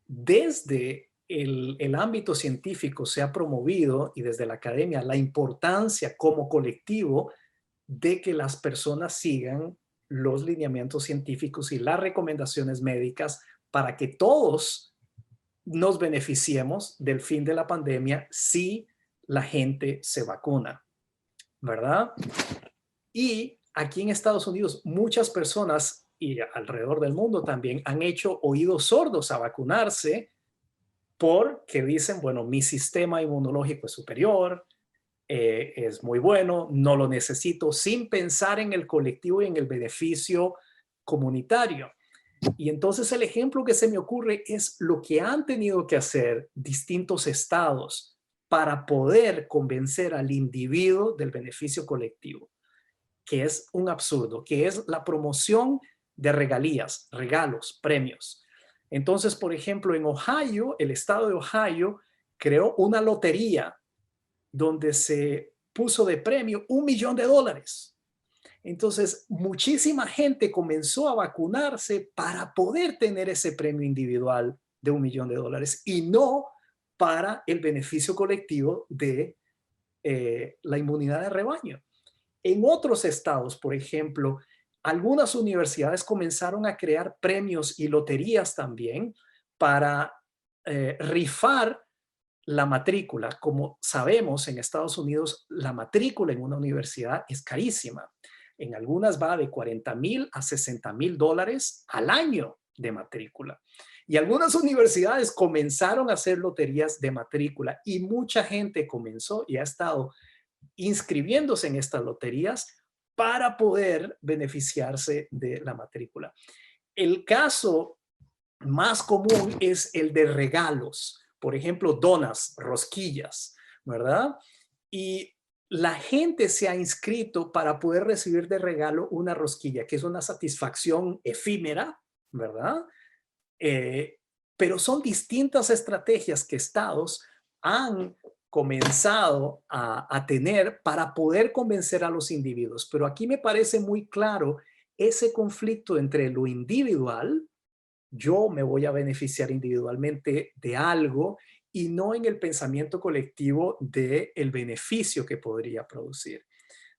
desde el ámbito científico se ha promovido y desde la academia la importancia como colectivo de que las personas sigan los lineamientos científicos y las recomendaciones médicas para que todos nos beneficiemos del fin de la pandemia si la gente se vacuna, ¿verdad? Y aquí en Estados Unidos muchas personas y alrededor del mundo también han hecho oídos sordos a vacunarse porque dicen, bueno, mi sistema inmunológico es superior, es muy bueno, no lo necesito, sin pensar en el colectivo y en el beneficio comunitario. Y entonces el ejemplo que se me ocurre es lo que han tenido que hacer distintos estados para poder convencer al individuo del beneficio colectivo, que es un absurdo, que es la promoción de regalías, regalos, premios. Entonces, por ejemplo, en Ohio, el estado de Ohio creó una lotería donde se puso de premio $1 millón. Entonces, muchísima gente comenzó a vacunarse para poder tener ese premio individual de $1 millón y no para el beneficio colectivo de la inmunidad de rebaño. En otros estados, por ejemplo, algunas universidades comenzaron a crear premios y loterías también para rifar la matrícula. Como sabemos, en Estados Unidos la matrícula en una universidad es carísima. En algunas va de $40,000 a $60,000 al año de matrícula. Y algunas universidades comenzaron a hacer loterías de matrícula y mucha gente comenzó y ha estado inscribiéndose en estas loterías para poder beneficiarse de la matrícula. El caso más común es el de regalos. Por ejemplo, donas, rosquillas, ¿verdad? Y la gente se ha inscrito para poder recibir de regalo una rosquilla, que es una satisfacción efímera, ¿verdad? Pero son distintas estrategias que estados han comenzado a tener para poder convencer a los individuos. Pero aquí me parece muy claro ese conflicto entre lo individual, yo me voy a beneficiar individualmente de algo, y no en el pensamiento colectivo del beneficio que podría producir.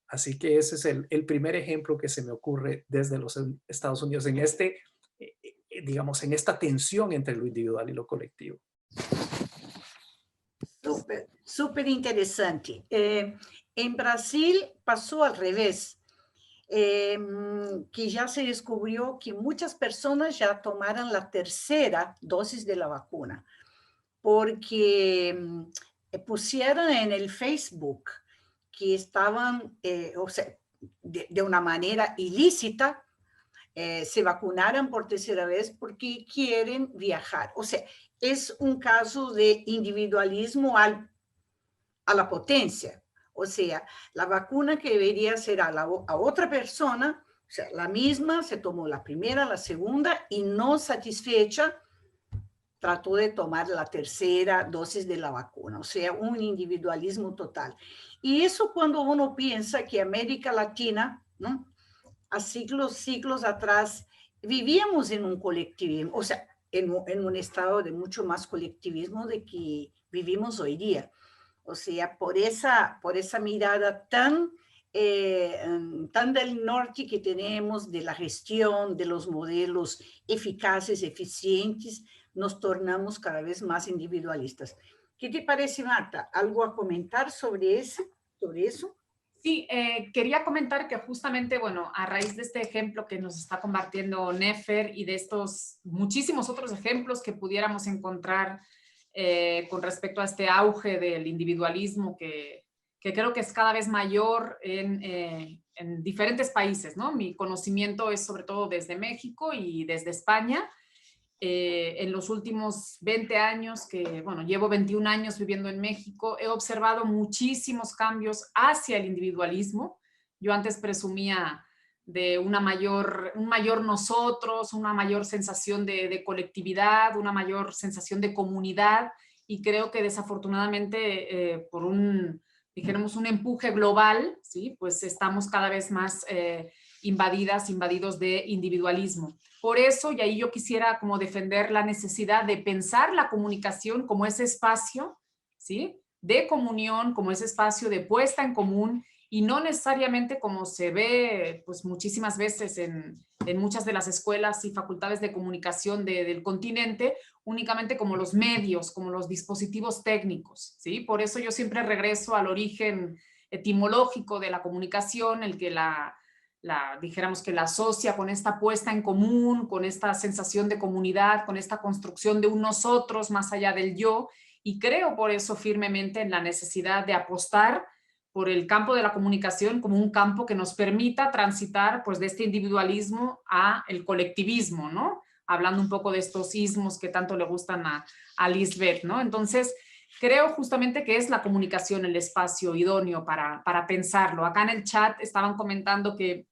Así que ese es el primer ejemplo que se me ocurre desde los Estados Unidos en digamos, en esta tensión entre lo individual y lo colectivo. Súper, súper interesante. En Brasil pasó al revés, que ya se descubrió que muchas personas ya tomaron la tercera dosis de la vacuna, porque pusieron en el Facebook que estaban, o sea, de una manera ilícita, se vacunaron por tercera vez porque quieren viajar. O sea, es un caso de individualismo a la potencia. O sea, la vacuna que debería ser a otra persona, o sea, la misma, se tomó la primera, la segunda y no satisfecha, trató de tomar la tercera dosis de la vacuna. O sea, un individualismo total. Y eso cuando uno piensa que América Latina, ¿no?, a siglos atrás, vivíamos en un colectivismo, o sea, en un estado de mucho más colectivismo de que vivimos hoy día. O sea, por esa mirada tan del norte que tenemos, de la gestión, de los modelos eficaces, eficientes, nos tornamos cada vez más individualistas. ¿Qué te parece, Marta? ¿Algo a comentar sobre eso? Sí, quería comentar que justamente, bueno, a raíz de este ejemplo que nos está compartiendo Nefer y de estos muchísimos otros ejemplos que pudiéramos encontrar con respecto a este auge del individualismo que creo que es cada vez mayor en diferentes países, ¿no? Mi conocimiento es sobre todo desde México y desde España. En los últimos 20 años, bueno, llevo 21 años viviendo en México, he observado muchísimos cambios hacia el individualismo. Yo antes presumía de un mayor nosotros, una mayor sensación de colectividad, una mayor sensación de comunidad, y creo que desafortunadamente por dijéramos, un empuje global, ¿sí?, pues estamos cada vez más invadidos de individualismo. Por eso, y ahí yo quisiera como defender la necesidad de pensar la comunicación como ese espacio, ¿sí?, de comunión, como ese espacio de puesta en común, y no necesariamente como se ve pues muchísimas veces en muchas de las escuelas y facultades de comunicación del continente, únicamente como los medios, como los dispositivos técnicos, ¿sí? Por eso yo siempre regreso al origen etimológico de la comunicación, el que dijéramos que la asocia con esta puesta en común, con esta sensación de comunidad, con esta construcción de un nosotros más allá del yo, y creo por eso firmemente en la necesidad de apostar por el campo de la comunicación como un campo que nos permita transitar pues de este individualismo a el colectivismo, ¿no? Hablando un poco de estos ismos que tanto le gustan a Lisbeth, ¿no? Entonces, creo justamente que es la comunicación el espacio idóneo para pensarlo. Acá en el chat estaban comentando que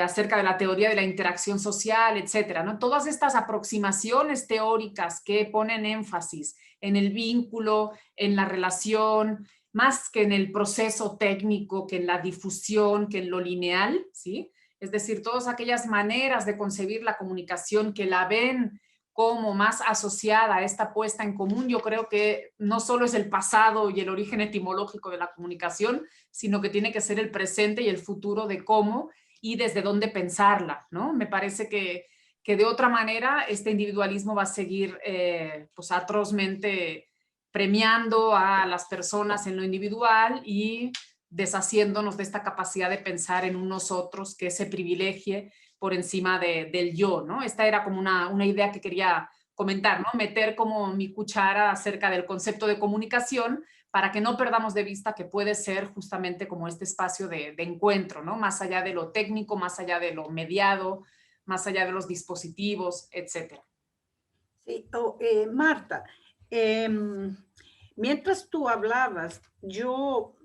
acerca de la teoría de la interacción social, etcétera, ¿no? Todas estas aproximaciones teóricas que ponen énfasis en el vínculo, en la relación, más que en el proceso técnico, que en la difusión, que en lo lineal, ¿sí? Es decir, todas aquellas maneras de concebir la comunicación que la ven como más asociada a esta puesta en común, yo creo que no solo es el pasado y el origen etimológico de la comunicación, sino que tiene que ser el presente y el futuro de cómo y desde dónde pensarla, ¿no? Me parece que de otra manera este individualismo va a seguir pues atrozmente premiando a las personas en lo individual y deshaciéndonos de esta capacidad de pensar en un nosotros que se privilegie por encima del yo, ¿no? Esta era como una idea que quería comentar, ¿no? Meter como mi cuchara acerca del concepto de comunicación para que no perdamos de vista que puede ser justamente como este espacio de encuentro, ¿no? Más allá de lo técnico, más allá de lo mediado, más allá de los dispositivos, etcétera. Sí, Marta, mientras tú hablabas, yo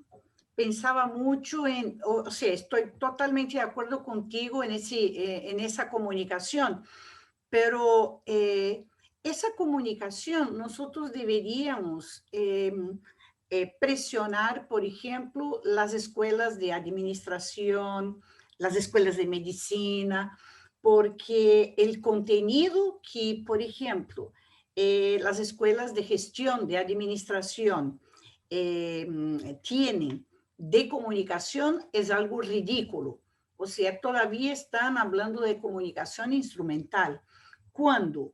pensaba mucho en, o sea, estoy totalmente de acuerdo contigo en, en esa comunicación, pero esa comunicación nosotros deberíamos presionar, por ejemplo, las escuelas de administración, las escuelas de medicina, porque el contenido que, por ejemplo, las escuelas de gestión, de administración tienen de comunicación es algo ridículo. O sea, todavía están hablando de comunicación instrumental. Cuando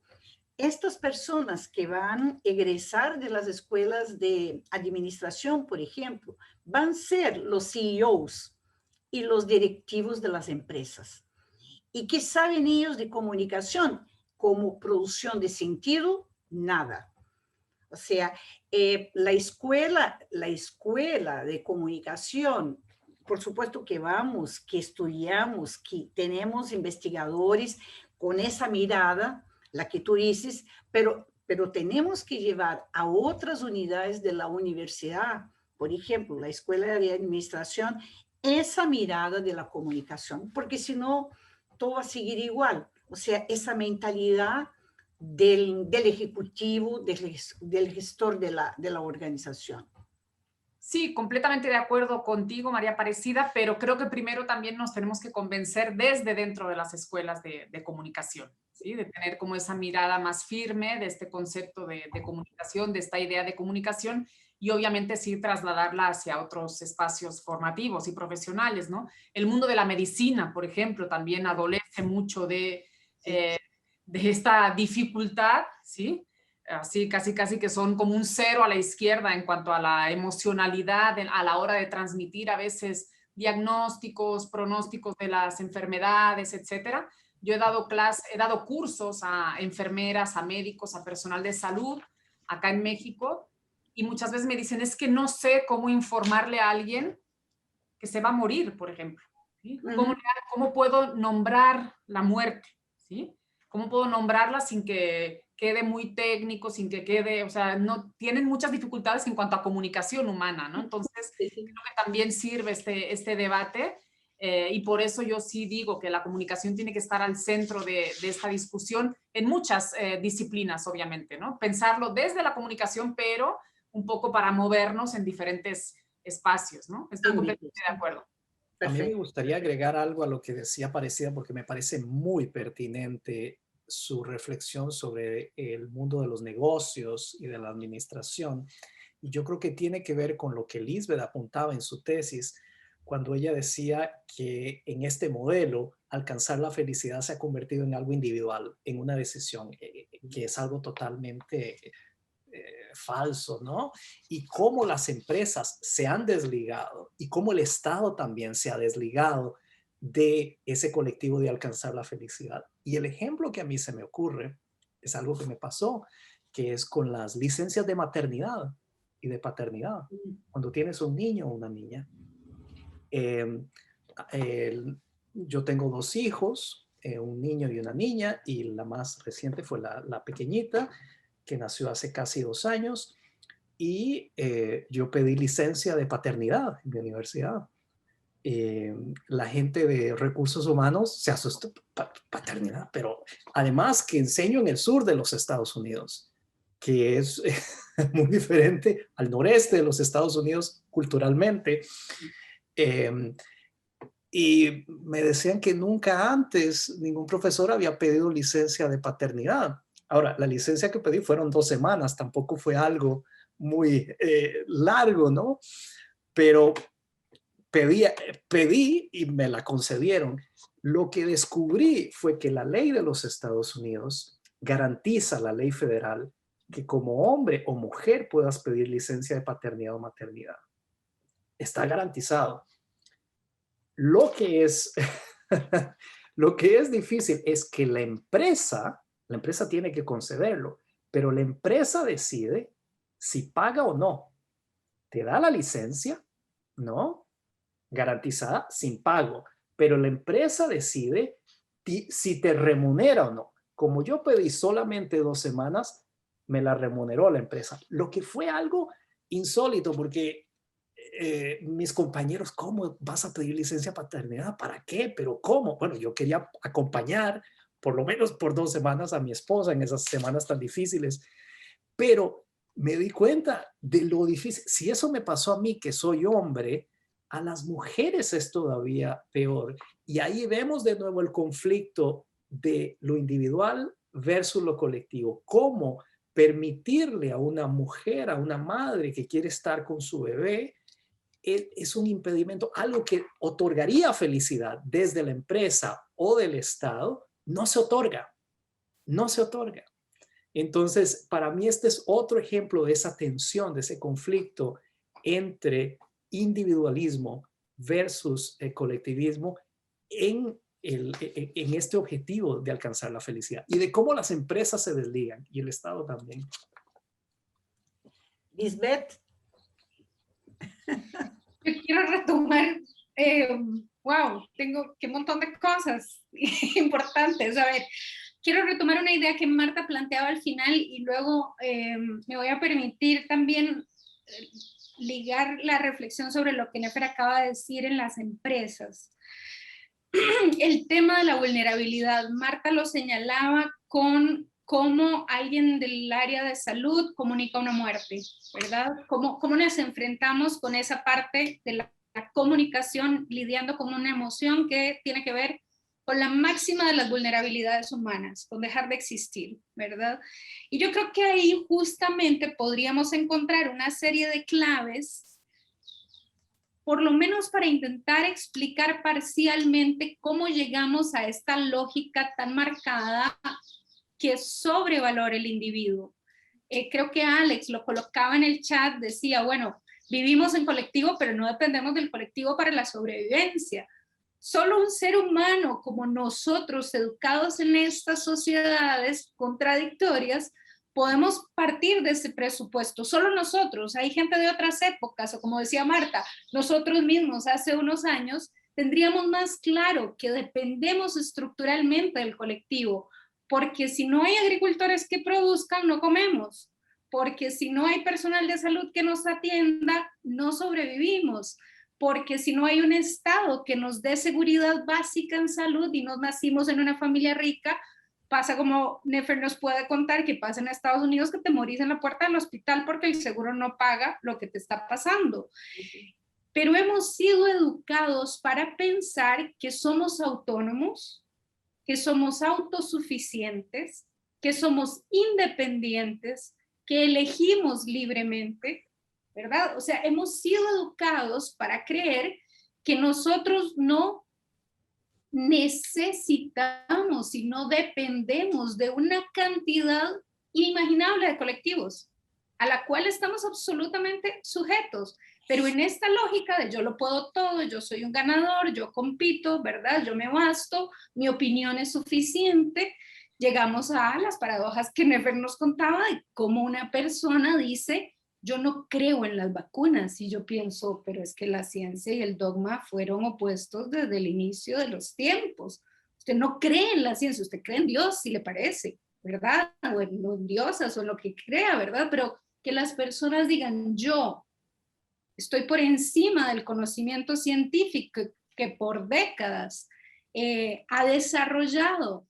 estas personas que van a egresar de las escuelas de administración, por ejemplo, van a ser los CEOs y los directivos de las empresas. ¿Y qué saben ellos de comunicación? Como producción de sentido, nada. O sea, la escuela de comunicación, por supuesto que vamos, que estudiamos, que tenemos investigadores con esa mirada, la que tú dices, pero tenemos que llevar a otras unidades de la universidad, por ejemplo, la escuela de administración, esa mirada de la comunicación, porque si no, todo va a seguir igual. O sea, esa mentalidad del ejecutivo, del gestor de la organización. Sí, completamente de acuerdo contigo, María Aparecida, pero creo que primero también nos tenemos que convencer desde dentro de las escuelas de comunicación, ¿sí? De tener como esa mirada más firme de este concepto de comunicación, de esta idea de comunicación, y obviamente sí trasladarla hacia otros espacios formativos y profesionales, ¿no? El mundo de la medicina, por ejemplo, también adolece mucho de esta dificultad, ¿sí? Así casi que son como un cero a la izquierda en cuanto a la emocionalidad a la hora de transmitir a veces diagnósticos, pronósticos de las enfermedades, etcétera. Yo he dado cursos a enfermeras, a médicos, a personal de salud acá en México, y muchas veces me dicen, es que no sé cómo informarle a alguien que se va a morir, por ejemplo, ¿sí? ¿Cómo puedo nombrar la muerte? ¿Sí? ¿Cómo puedo nombrarla sin que quede muy técnico, sin que quede, o sea, no tienen muchas dificultades en cuanto a comunicación humana, ¿no? Entonces, creo que también sirve este debate, y por eso yo sí digo que la comunicación tiene que estar al centro de esta discusión en muchas disciplinas, obviamente, ¿no? Pensarlo desde la comunicación, pero un poco para movernos en diferentes espacios, ¿no? Estoy completamente de acuerdo. A mí me gustaría agregar algo a lo que decía Aparecida, porque me parece muy pertinente su reflexión sobre el mundo de los negocios y de la administración. Y yo creo que tiene que ver con lo que Lisbeth apuntaba en su tesis, cuando ella decía que en este modelo alcanzar la felicidad se ha convertido en algo individual, en una decisión, que es algo totalmente falso, ¿no? Y cómo las empresas se han desligado y cómo el Estado también se ha desligado de ese colectivo de alcanzar la felicidad. Y el ejemplo que a mí se me ocurre es algo que me pasó, que es con las licencias de maternidad y de paternidad. Cuando tienes un niño o una niña. Yo tengo 2 hijos, un niño y una niña, y la más reciente fue la pequeñita, que nació hace casi 2 años, y yo pedí licencia de paternidad en mi universidad. La gente de recursos humanos se asustó, paternidad, pero además que enseño en el sur de los Estados Unidos, que es muy diferente al noreste de los Estados Unidos culturalmente. Y me decían que nunca antes ningún profesor había pedido licencia de paternidad. Ahora, la licencia que pedí fueron 2 semanas, tampoco fue algo muy largo, ¿no? Pero pedí y me la concedieron. Lo que descubrí fue que la ley de los Estados Unidos garantiza, la ley federal, que como hombre o mujer puedas pedir licencia de paternidad o maternidad. Está garantizado. Lo que es difícil es que la empresa tiene que concederlo, pero la empresa decide si paga o no. Te da la licencia, ¿no? Garantizada sin pago, pero la empresa decide si te remunera o no. Como yo pedí solamente 2 semanas, me la remuneró la empresa, lo que fue algo insólito porque mis compañeros, ¿cómo vas a pedir licencia paternidad? ¿Para qué? ¿Pero cómo? Bueno, yo quería acompañar por lo menos por 2 semanas a mi esposa en esas semanas tan difíciles, pero me di cuenta de lo difícil. Si eso me pasó a mí, que soy hombre, a las mujeres es todavía peor. Y ahí vemos de nuevo el conflicto de lo individual versus lo colectivo. ¿Cómo permitirle a una mujer, a una madre que quiere estar con su bebé, es un impedimento? Algo que otorgaría felicidad desde la empresa o del Estado, no se otorga, no se otorga. Entonces, para mí este es otro ejemplo de esa tensión, de ese conflicto entre individualismo versus el colectivismo en este objetivo de alcanzar la felicidad y de cómo las empresas se desligan y el Estado también. Lisbeth. Yo quiero retomar, wow, tengo un montón de cosas importantes. A ver, quiero retomar una idea que Marta planteaba al final y luego me voy a permitir también ligar la reflexión sobre lo que Nefer acaba de decir en las empresas. El tema de la vulnerabilidad, Marta lo señalaba con cómo alguien del área de salud comunica una muerte, ¿verdad? Cómo nos enfrentamos con esa parte de la comunicación, lidiando con una emoción que tiene que ver con la máxima de las vulnerabilidades humanas, con dejar de existir, ¿verdad? Y yo creo que ahí justamente podríamos encontrar una serie de claves, por lo menos para intentar explicar parcialmente cómo llegamos a esta lógica tan marcada que sobrevalora el individuo. Creo que Alex lo colocaba en el chat, decía, bueno, vivimos en colectivo, pero no dependemos del colectivo para la sobrevivencia. Solo un ser humano como nosotros, educados en estas sociedades contradictorias, podemos partir de ese presupuesto. Solo nosotros, hay gente de otras épocas, o como decía Marta, nosotros mismos hace unos años, tendríamos más claro que dependemos estructuralmente del colectivo, porque si no hay agricultores que produzcan, no comemos, porque si no hay personal de salud que nos atienda, no sobrevivimos, porque si no hay un Estado que nos dé seguridad básica en salud y no nacimos en una familia rica, pasa como Nefer nos puede contar que pasa en Estados Unidos, que te morís en la puerta del hospital porque el seguro no paga lo que te está pasando. Pero hemos sido educados para pensar que somos autónomos, que somos autosuficientes, que somos independientes, que elegimos libremente, ¿verdad? O sea, hemos sido educados para creer que nosotros no necesitamos y no dependemos de una cantidad inimaginable de colectivos a la cual estamos absolutamente sujetos. Pero en esta lógica de yo lo puedo todo, yo soy un ganador, yo compito, ¿verdad? Yo me basto, mi opinión es suficiente, llegamos a las paradojas que Nefer nos contaba de cómo una persona dice, yo no creo en las vacunas, y yo pienso, pero es que la ciencia y el dogma fueron opuestos desde el inicio de los tiempos. Usted no cree en la ciencia, usted cree en Dios, si le parece, ¿verdad? O en los dioses o en lo que crea, ¿verdad? Pero que las personas digan, yo estoy por encima del conocimiento científico que por décadas ha desarrollado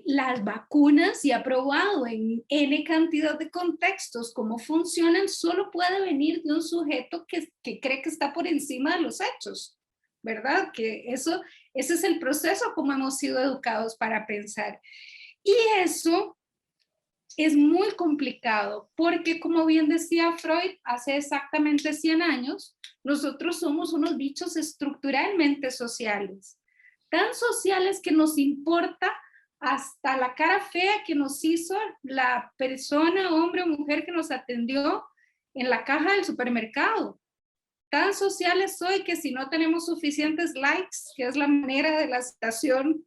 las vacunas y ha probado en N cantidad de contextos cómo funcionan, solo puede venir de un sujeto que cree que está por encima de los hechos, ¿verdad? Que ese es el proceso como hemos sido educados para pensar. Y eso es muy complicado porque, como bien decía Freud, hace exactamente 100 años, nosotros somos unos bichos estructuralmente sociales, tan sociales que nos importa hasta la cara fea que nos hizo la persona, hombre o mujer que nos atendió en la caja del supermercado. Tan sociales hoy que si no tenemos suficientes likes, que es la manera de la situación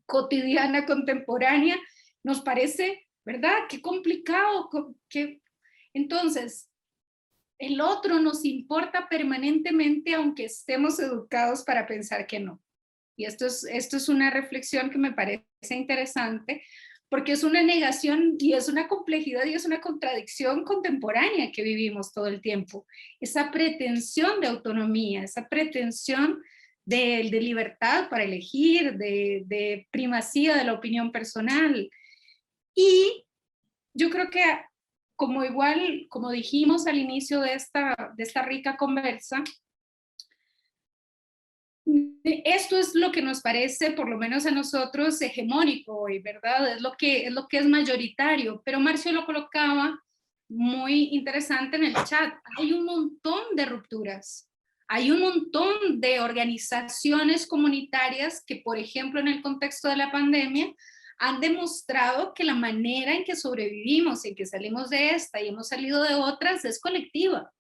cotidiana contemporánea, nos parece, ¿verdad? Qué complicado. Entonces, el otro nos importa permanentemente aunque estemos educados para pensar que no. Y esto es una reflexión que me parece interesante, porque es una negación y es una complejidad y es una contradicción contemporánea que vivimos todo el tiempo. Esa pretensión de autonomía, esa pretensión de libertad para elegir, de primacía de la opinión personal. Y yo creo que como dijimos al inicio de esta rica conversa, esto es lo que nos parece, por lo menos a nosotros, hegemónico hoy, ¿verdad? Es lo que es mayoritario, pero Marcio lo colocaba muy interesante en el chat. Hay un montón de rupturas, hay un montón de organizaciones comunitarias que, por ejemplo, en el contexto de la pandemia, han demostrado que la manera en que sobrevivimos, en que salimos de esta y hemos salido de otras, es colectiva,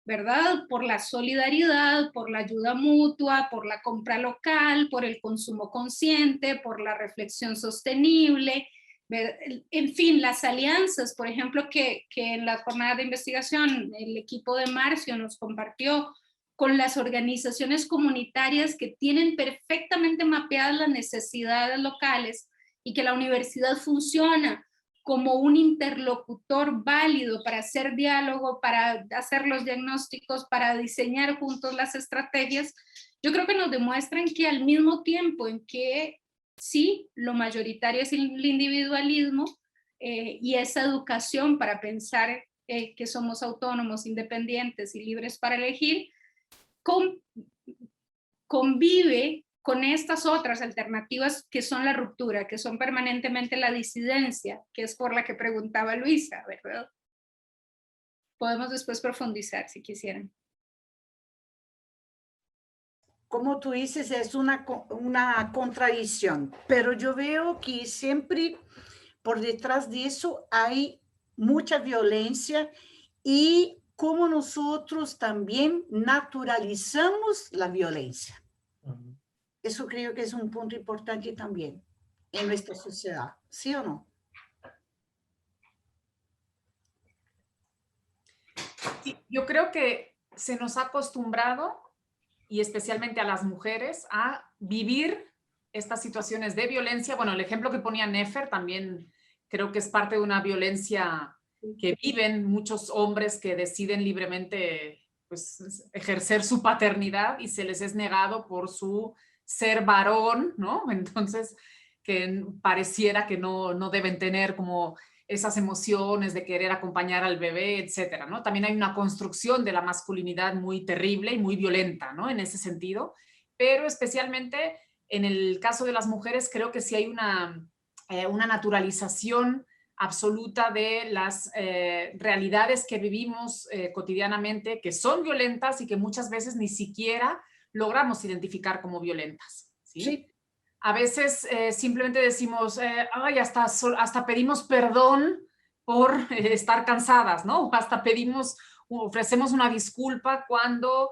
¿verdad? Por la solidaridad, por la ayuda mutua, por la compra local, por el consumo consciente, por la reflexión sostenible, en fin, las alianzas, por ejemplo, que en la jornada de investigación el equipo de Marcio nos compartió con las organizaciones comunitarias que tienen perfectamente mapeadas las necesidades locales y que la universidad funciona como un interlocutor válido para hacer diálogo, para hacer los diagnósticos, para diseñar juntos las estrategias, yo creo que nos demuestran que al mismo tiempo en que sí, lo mayoritario es el individualismo y esa educación para pensar que somos autónomos, independientes y libres para elegir, convive con estas otras alternativas que son la ruptura, que son permanentemente la disidencia, que es por la que preguntaba Luisa, ¿verdad? Podemos después profundizar si quisieran. Como tú dices, es una contradicción, pero yo veo que siempre por detrás de eso hay mucha violencia y cómo nosotros también naturalizamos la violencia. Eso creo que es un punto importante también en nuestra sociedad, ¿sí o no? Sí, yo creo que se nos ha acostumbrado, y especialmente a las mujeres, a vivir estas situaciones de violencia. Bueno, el ejemplo que ponía Nefer también creo que es parte de una violencia que viven muchos hombres que deciden libremente pues, ejercer su paternidad y se les es negado por su ser varón, ¿no? Entonces, que pareciera que no deben tener como esas emociones de querer acompañar al bebé, etcétera, ¿no? También hay una construcción de la masculinidad muy terrible y muy violenta, ¿no? En ese sentido, pero especialmente en el caso de las mujeres creo que sí hay una naturalización absoluta de las realidades que vivimos cotidianamente, que son violentas y que muchas veces ni siquiera logramos identificar como violentas, ¿sí? Sí. A veces simplemente decimos, ay, hasta pedimos perdón por estar cansadas, ¿no? Hasta ofrecemos una disculpa cuando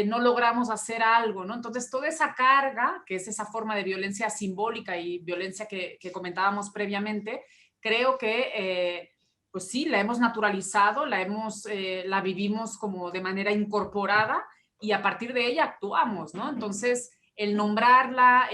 no logramos hacer algo, ¿no? Entonces, toda esa carga, que es esa forma de violencia simbólica y violencia que comentábamos previamente, creo que, pues sí, la hemos naturalizado, la vivimos como de manera incorporada y a partir de ella actuamos, ¿no? Entonces, el nombrarla,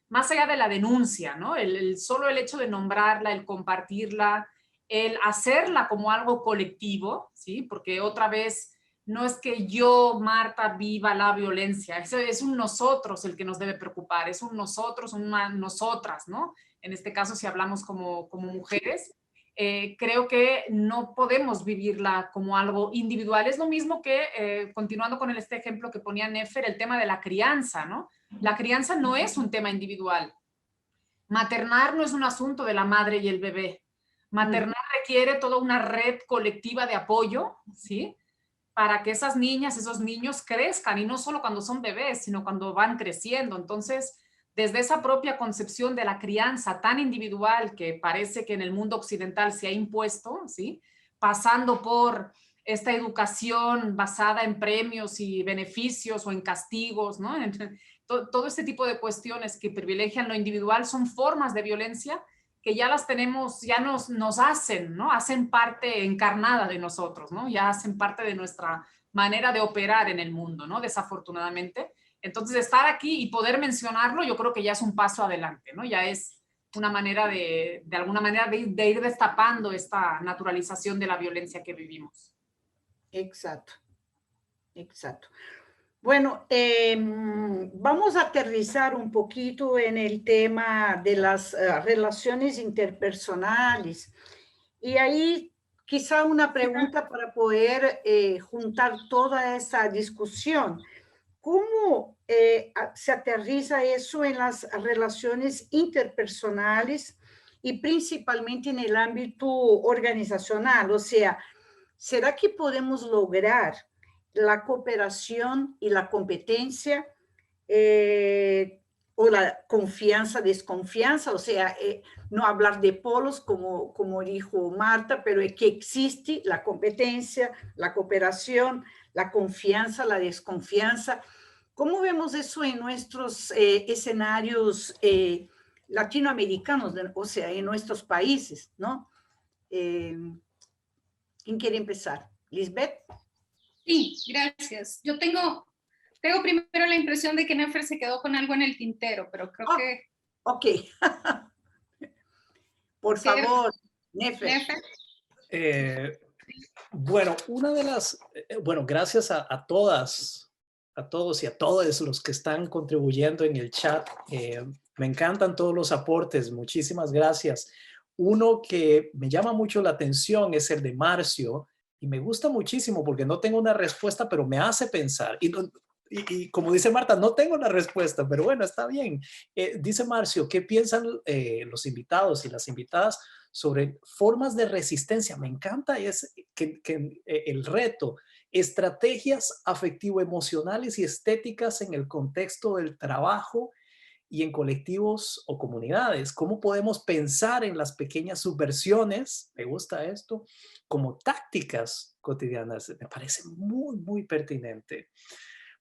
más allá de la denuncia, ¿no? Solo el hecho de nombrarla, el compartirla, el hacerla como algo colectivo, ¿sí? Porque otra vez no es que yo, Marta, viva la violencia, es un nosotros el que nos debe preocupar, es un nosotros, una nosotras, ¿no? En este caso, si hablamos como mujeres, creo que no podemos vivirla como algo individual. Es lo mismo que, continuando con este ejemplo que ponía Nefer, el tema de la crianza, ¿no? La crianza no es un tema individual. Maternar no es un asunto de la madre y el bebé. Maternar requiere toda una red colectiva de apoyo, ¿sí? Para que esas niñas, esos niños crezcan, y no solo cuando son bebés, sino cuando van creciendo. Entonces, desde esa propia concepción de la crianza tan individual que parece que en el mundo occidental se ha impuesto, ¿sí? Pasando por esta educación basada en premios y beneficios o en castigos, ¿no? Todo este tipo de cuestiones que privilegian lo individual son formas de violencia que ya las tenemos, ya nos hacen, ¿no? Hacen parte encarnada de nosotros, ¿no? Ya hacen parte de nuestra manera de operar en el mundo, ¿no? Desafortunadamente. Entonces, estar aquí y poder mencionarlo, yo creo que ya es un paso adelante, ¿no? Ya es una manera de alguna manera de ir destapando esta naturalización de la violencia que vivimos. Exacto, exacto. Bueno, vamos a aterrizar un poquito en el tema de las relaciones interpersonales. Y ahí quizá una pregunta para poder juntar toda esa discusión. ¿Cómo se aterriza eso en las relaciones interpersonales y principalmente en el ámbito organizacional? O sea, ¿será que podemos lograr la cooperación y la competencia o la confianza, desconfianza? O sea, no hablar de polos como dijo Marta, pero es que existe la competencia, la cooperación, la confianza, la desconfianza. ¿Cómo vemos eso en nuestros escenarios latinoamericanos, o sea, en nuestros países, ¿no? ¿Quién quiere empezar? ¿Lisbeth? Sí, gracias. Yo tengo primero la impresión de que Nefer se quedó con algo en el tintero, pero creo que... Ok. Por favor, Nefer. Bueno, una de las, bueno, gracias a todas, a todos y a todos los que están contribuyendo en el chat. Me encantan todos los aportes, muchísimas gracias. Uno que me llama mucho la atención es el de Marcio y me gusta muchísimo porque no tengo una respuesta, pero me hace pensar. Y como dice Marta, no tengo la respuesta, pero bueno, está bien. Dice Marcio, ¿qué piensan los invitados y las invitadas sobre formas de resistencia? Me encanta el reto, estrategias afectivo-emocionales y estéticas en el contexto del trabajo y en colectivos o comunidades. ¿Cómo podemos pensar en las pequeñas subversiones? Me gusta esto, como tácticas cotidianas. Me parece muy, muy pertinente.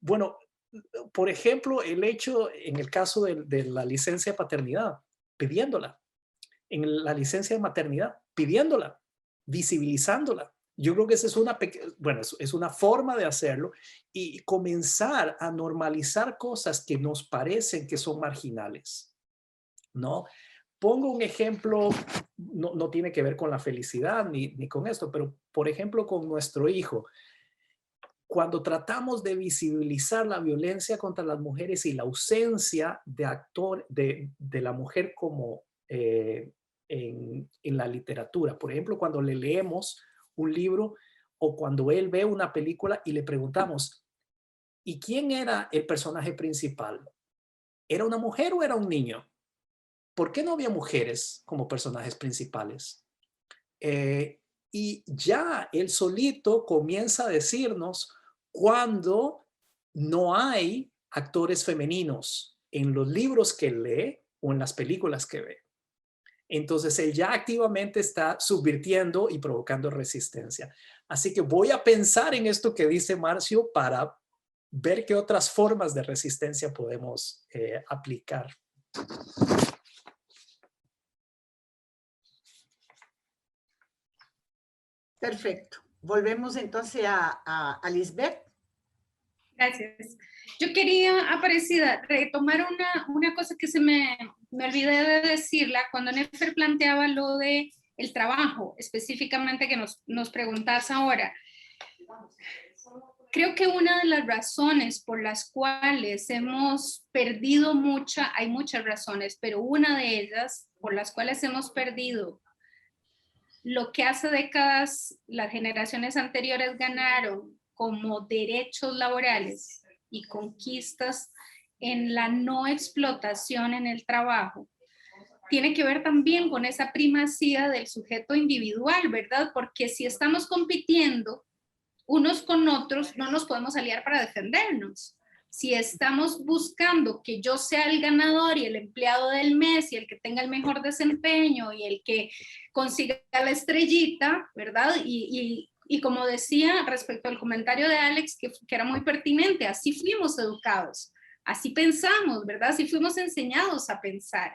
Bueno, por ejemplo, el hecho en el caso de la licencia de paternidad, pidiéndola. En la licencia de maternidad, pidiéndola, visibilizándola. Yo creo que esa es es una forma de hacerlo y comenzar a normalizar cosas que nos parecen que son marginales, ¿no? Pongo un ejemplo, no tiene que ver con la felicidad ni con esto, pero por ejemplo con nuestro hijo. Cuando tratamos de visibilizar la violencia contra las mujeres y la ausencia de la mujer como en la literatura. Por ejemplo, cuando le leemos un libro o cuando él ve una película y le preguntamos, ¿y quién era el personaje principal? ¿Era una mujer o era un niño? ¿Por qué no había mujeres como personajes principales? Y ya él solito comienza a decirnos cuando no hay actores femeninos en los libros que lee o en las películas que ve. Entonces él ya activamente está subvirtiendo y provocando resistencia. Así que voy a pensar en esto que dice Marcio para ver qué otras formas de resistencia podemos aplicar. Perfecto. Volvemos entonces a Lisbeth. Gracias. Yo quería, Aparecida, retomar una cosa que me olvidé de decirla cuando Nefer planteaba lo de el trabajo, específicamente que nos preguntas ahora. Creo que una de las razones por las cuales hemos perdido hay muchas razones, pero una de ellas por las cuales hemos perdido lo que hace décadas las generaciones anteriores ganaron como derechos laborales y conquistas en la no explotación en el trabajo, tiene que ver también con esa primacía del sujeto individual, ¿verdad? Porque si estamos compitiendo unos con otros, no nos podemos aliar para defendernos. Si estamos buscando que yo sea el ganador y el empleado del mes y el que tenga el mejor desempeño y el que consiga la estrellita, ¿verdad? Y como decía respecto al comentario de Alex, que era muy pertinente, así fuimos educados, así pensamos, ¿verdad? Así fuimos enseñados a pensar.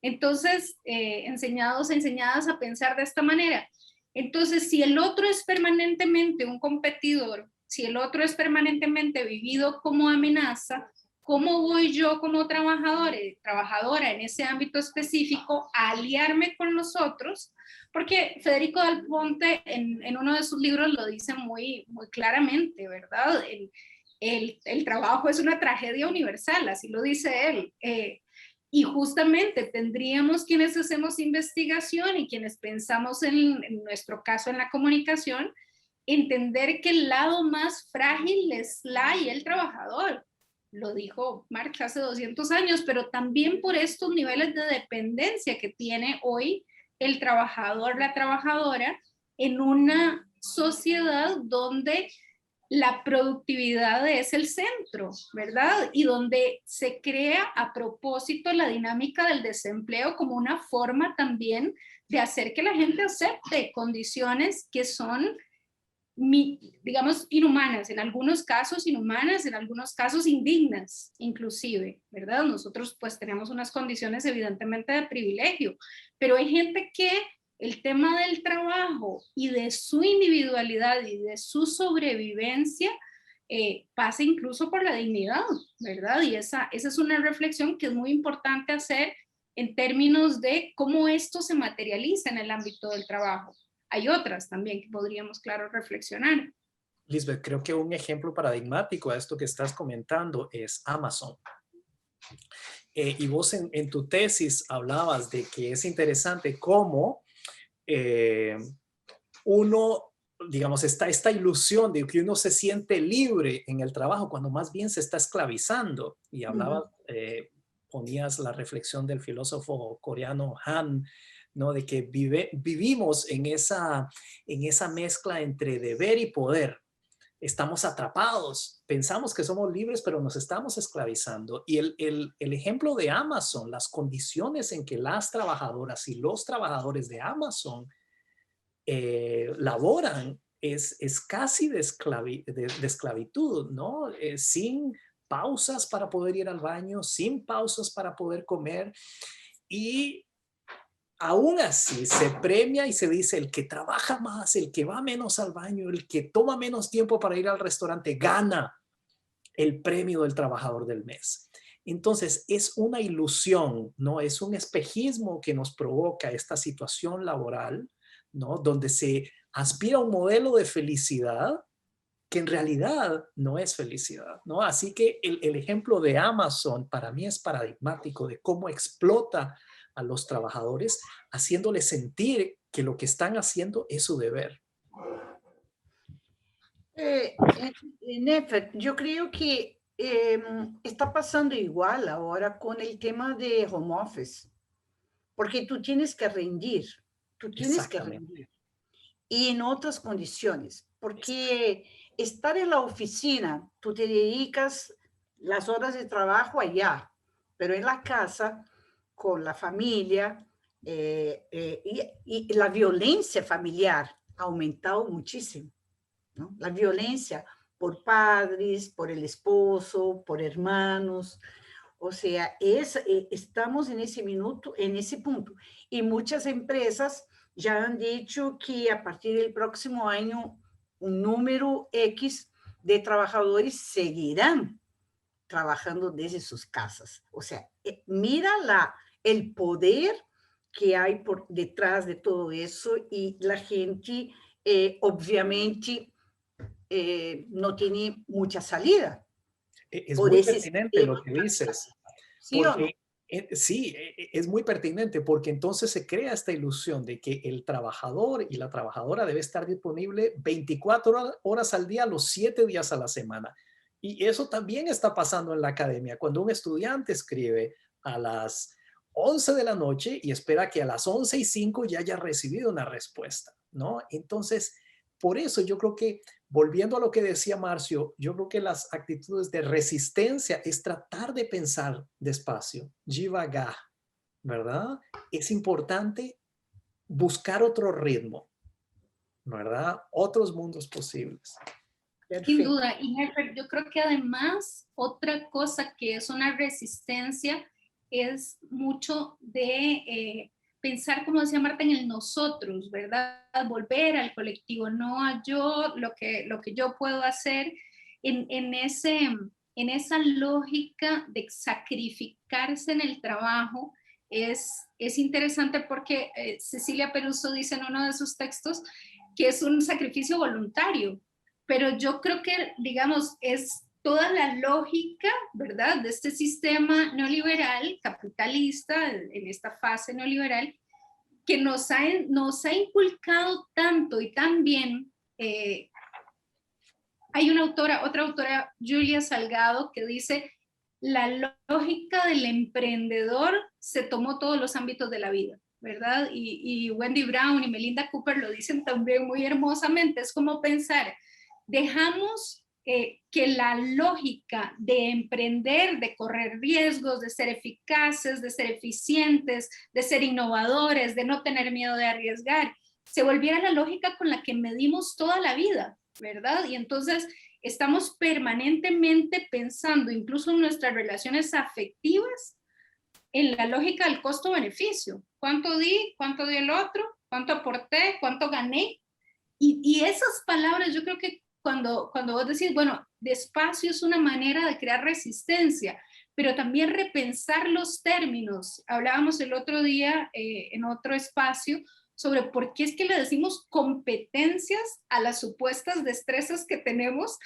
Entonces, enseñadas a pensar de esta manera. Entonces, si el otro es permanentemente un competidor, si el otro es permanentemente vivido como amenaza, ¿cómo voy yo como trabajadora en ese ámbito específico a aliarme con los otros? Porque Federico Del Ponte en uno de sus libros lo dice muy, muy claramente, ¿verdad? El trabajo es una tragedia universal, así lo dice él. Y justamente tendríamos quienes hacemos investigación y quienes pensamos en nuestro caso en la comunicación, entender que el lado más frágil es la y el trabajador. Lo dijo Marx hace 200 años, pero también por estos niveles de dependencia que tiene hoy el trabajador, la trabajadora, en una sociedad donde la productividad es el centro, ¿verdad? Y donde se crea a propósito la dinámica del desempleo como una forma también de hacer que la gente acepte condiciones que son, digamos, inhumanas, en algunos casos inhumanas, en algunos casos indignas, inclusive, ¿verdad? Nosotros pues tenemos unas condiciones evidentemente de privilegio, pero hay gente que el tema del trabajo y de su individualidad y de su sobrevivencia pasa incluso por la dignidad, ¿verdad? Y esa es una reflexión que es muy importante hacer en términos de cómo esto se materializa en el ámbito del trabajo. Hay otras también que podríamos, claro, reflexionar. Lisbeth, creo que un ejemplo paradigmático a esto que estás comentando es Amazon. Y vos en tu tesis hablabas de que es interesante cómo uno, digamos, está esta ilusión de que uno se siente libre en el trabajo cuando más bien se está esclavizando. Y hablabas, ponías la reflexión del filósofo coreano Han, ¿no? De que vivimos en esa mezcla entre deber y poder. Estamos atrapados, pensamos que somos libres, pero nos estamos esclavizando. Y el ejemplo de Amazon, las condiciones en que las trabajadoras y los trabajadores de Amazon laboran es casi de esclavitud, ¿no? Sin pausas para poder ir al baño, sin pausas para poder comer. Y aún así se premia y se dice el que trabaja más, el que va menos al baño, el que toma menos tiempo para ir al restaurante, gana el premio del trabajador del mes. Entonces es una ilusión, ¿no? Es un espejismo que nos provoca esta situación laboral, ¿no? Donde se aspira a un modelo de felicidad que en realidad no es felicidad, ¿no? Así que el ejemplo de Amazon para mí es paradigmático de cómo explota a los trabajadores, haciéndoles sentir que lo que están haciendo es su deber. En efecto, yo creo que está pasando igual ahora con el tema de home office, porque tú tienes que rendir, y en otras condiciones, porque estar en la oficina, tú te dedicas las horas de trabajo allá, pero en la casa, con la familia, y la violencia familiar ha aumentado muchísimo, ¿no? La violencia por padres, por el esposo, por hermanos. O sea, estamos en ese minuto, en ese punto. Y muchas empresas ya han dicho que a partir del próximo año un número X de trabajadores seguirán trabajando desde sus casas. O sea, mira el poder que hay por detrás de todo eso, y la gente obviamente no tiene mucha salida. Es por muy ese pertinente lo que dices, ¿Sí o no? porque sí, es muy pertinente porque entonces se crea esta ilusión de que el trabajador y la trabajadora debe estar disponible 24 horas al día, los 7 días a la semana. Y eso también está pasando en la academia. Cuando un estudiante escribe a las 11 de la noche y espera que a las 11:05 ya haya recibido una respuesta, ¿no? Entonces, por eso yo creo que, volviendo a lo que decía Marcio, yo creo que las actitudes de resistencia es tratar de pensar despacio, devagar, ¿verdad? Es importante buscar otro ritmo, ¿verdad? Otros mundos posibles. Sin duda, y yo creo que además otra cosa que es una resistencia es mucho de pensar, como decía Marta, en el nosotros, ¿verdad? Volver al colectivo, no a yo, lo que yo puedo hacer en en esa lógica de sacrificarse en el trabajo es interesante porque Cecilia Peluso dice en uno de sus textos que es un sacrificio voluntario, pero yo creo que, digamos, es toda la lógica, ¿verdad?, de este sistema neoliberal, capitalista, en esta fase neoliberal, que nos ha inculcado tanto y tan bien. Hay otra autora, Julia Salgado, que dice, la lógica del emprendedor se tomó todos los ámbitos de la vida, ¿verdad? Y Wendy Brown y Melinda Cooper lo dicen también muy hermosamente. Es como pensar, dejamos que la lógica de emprender, de correr riesgos, de ser eficaces, de ser eficientes, de ser innovadores, de no tener miedo de arriesgar, se volviera la lógica con la que medimos toda la vida, ¿verdad? Y entonces estamos permanentemente pensando, incluso en nuestras relaciones afectivas, en la lógica del costo-beneficio. ¿Cuánto di? ¿Cuánto dio el otro? ¿Cuánto aporté? ¿Cuánto gané? Y esas palabras, yo creo que cuando vos decís, bueno, despacio es una manera de crear resistencia, pero también repensar los términos. Hablábamos el otro día en otro espacio sobre por qué es que le decimos competencias a las supuestas destrezas que tenemos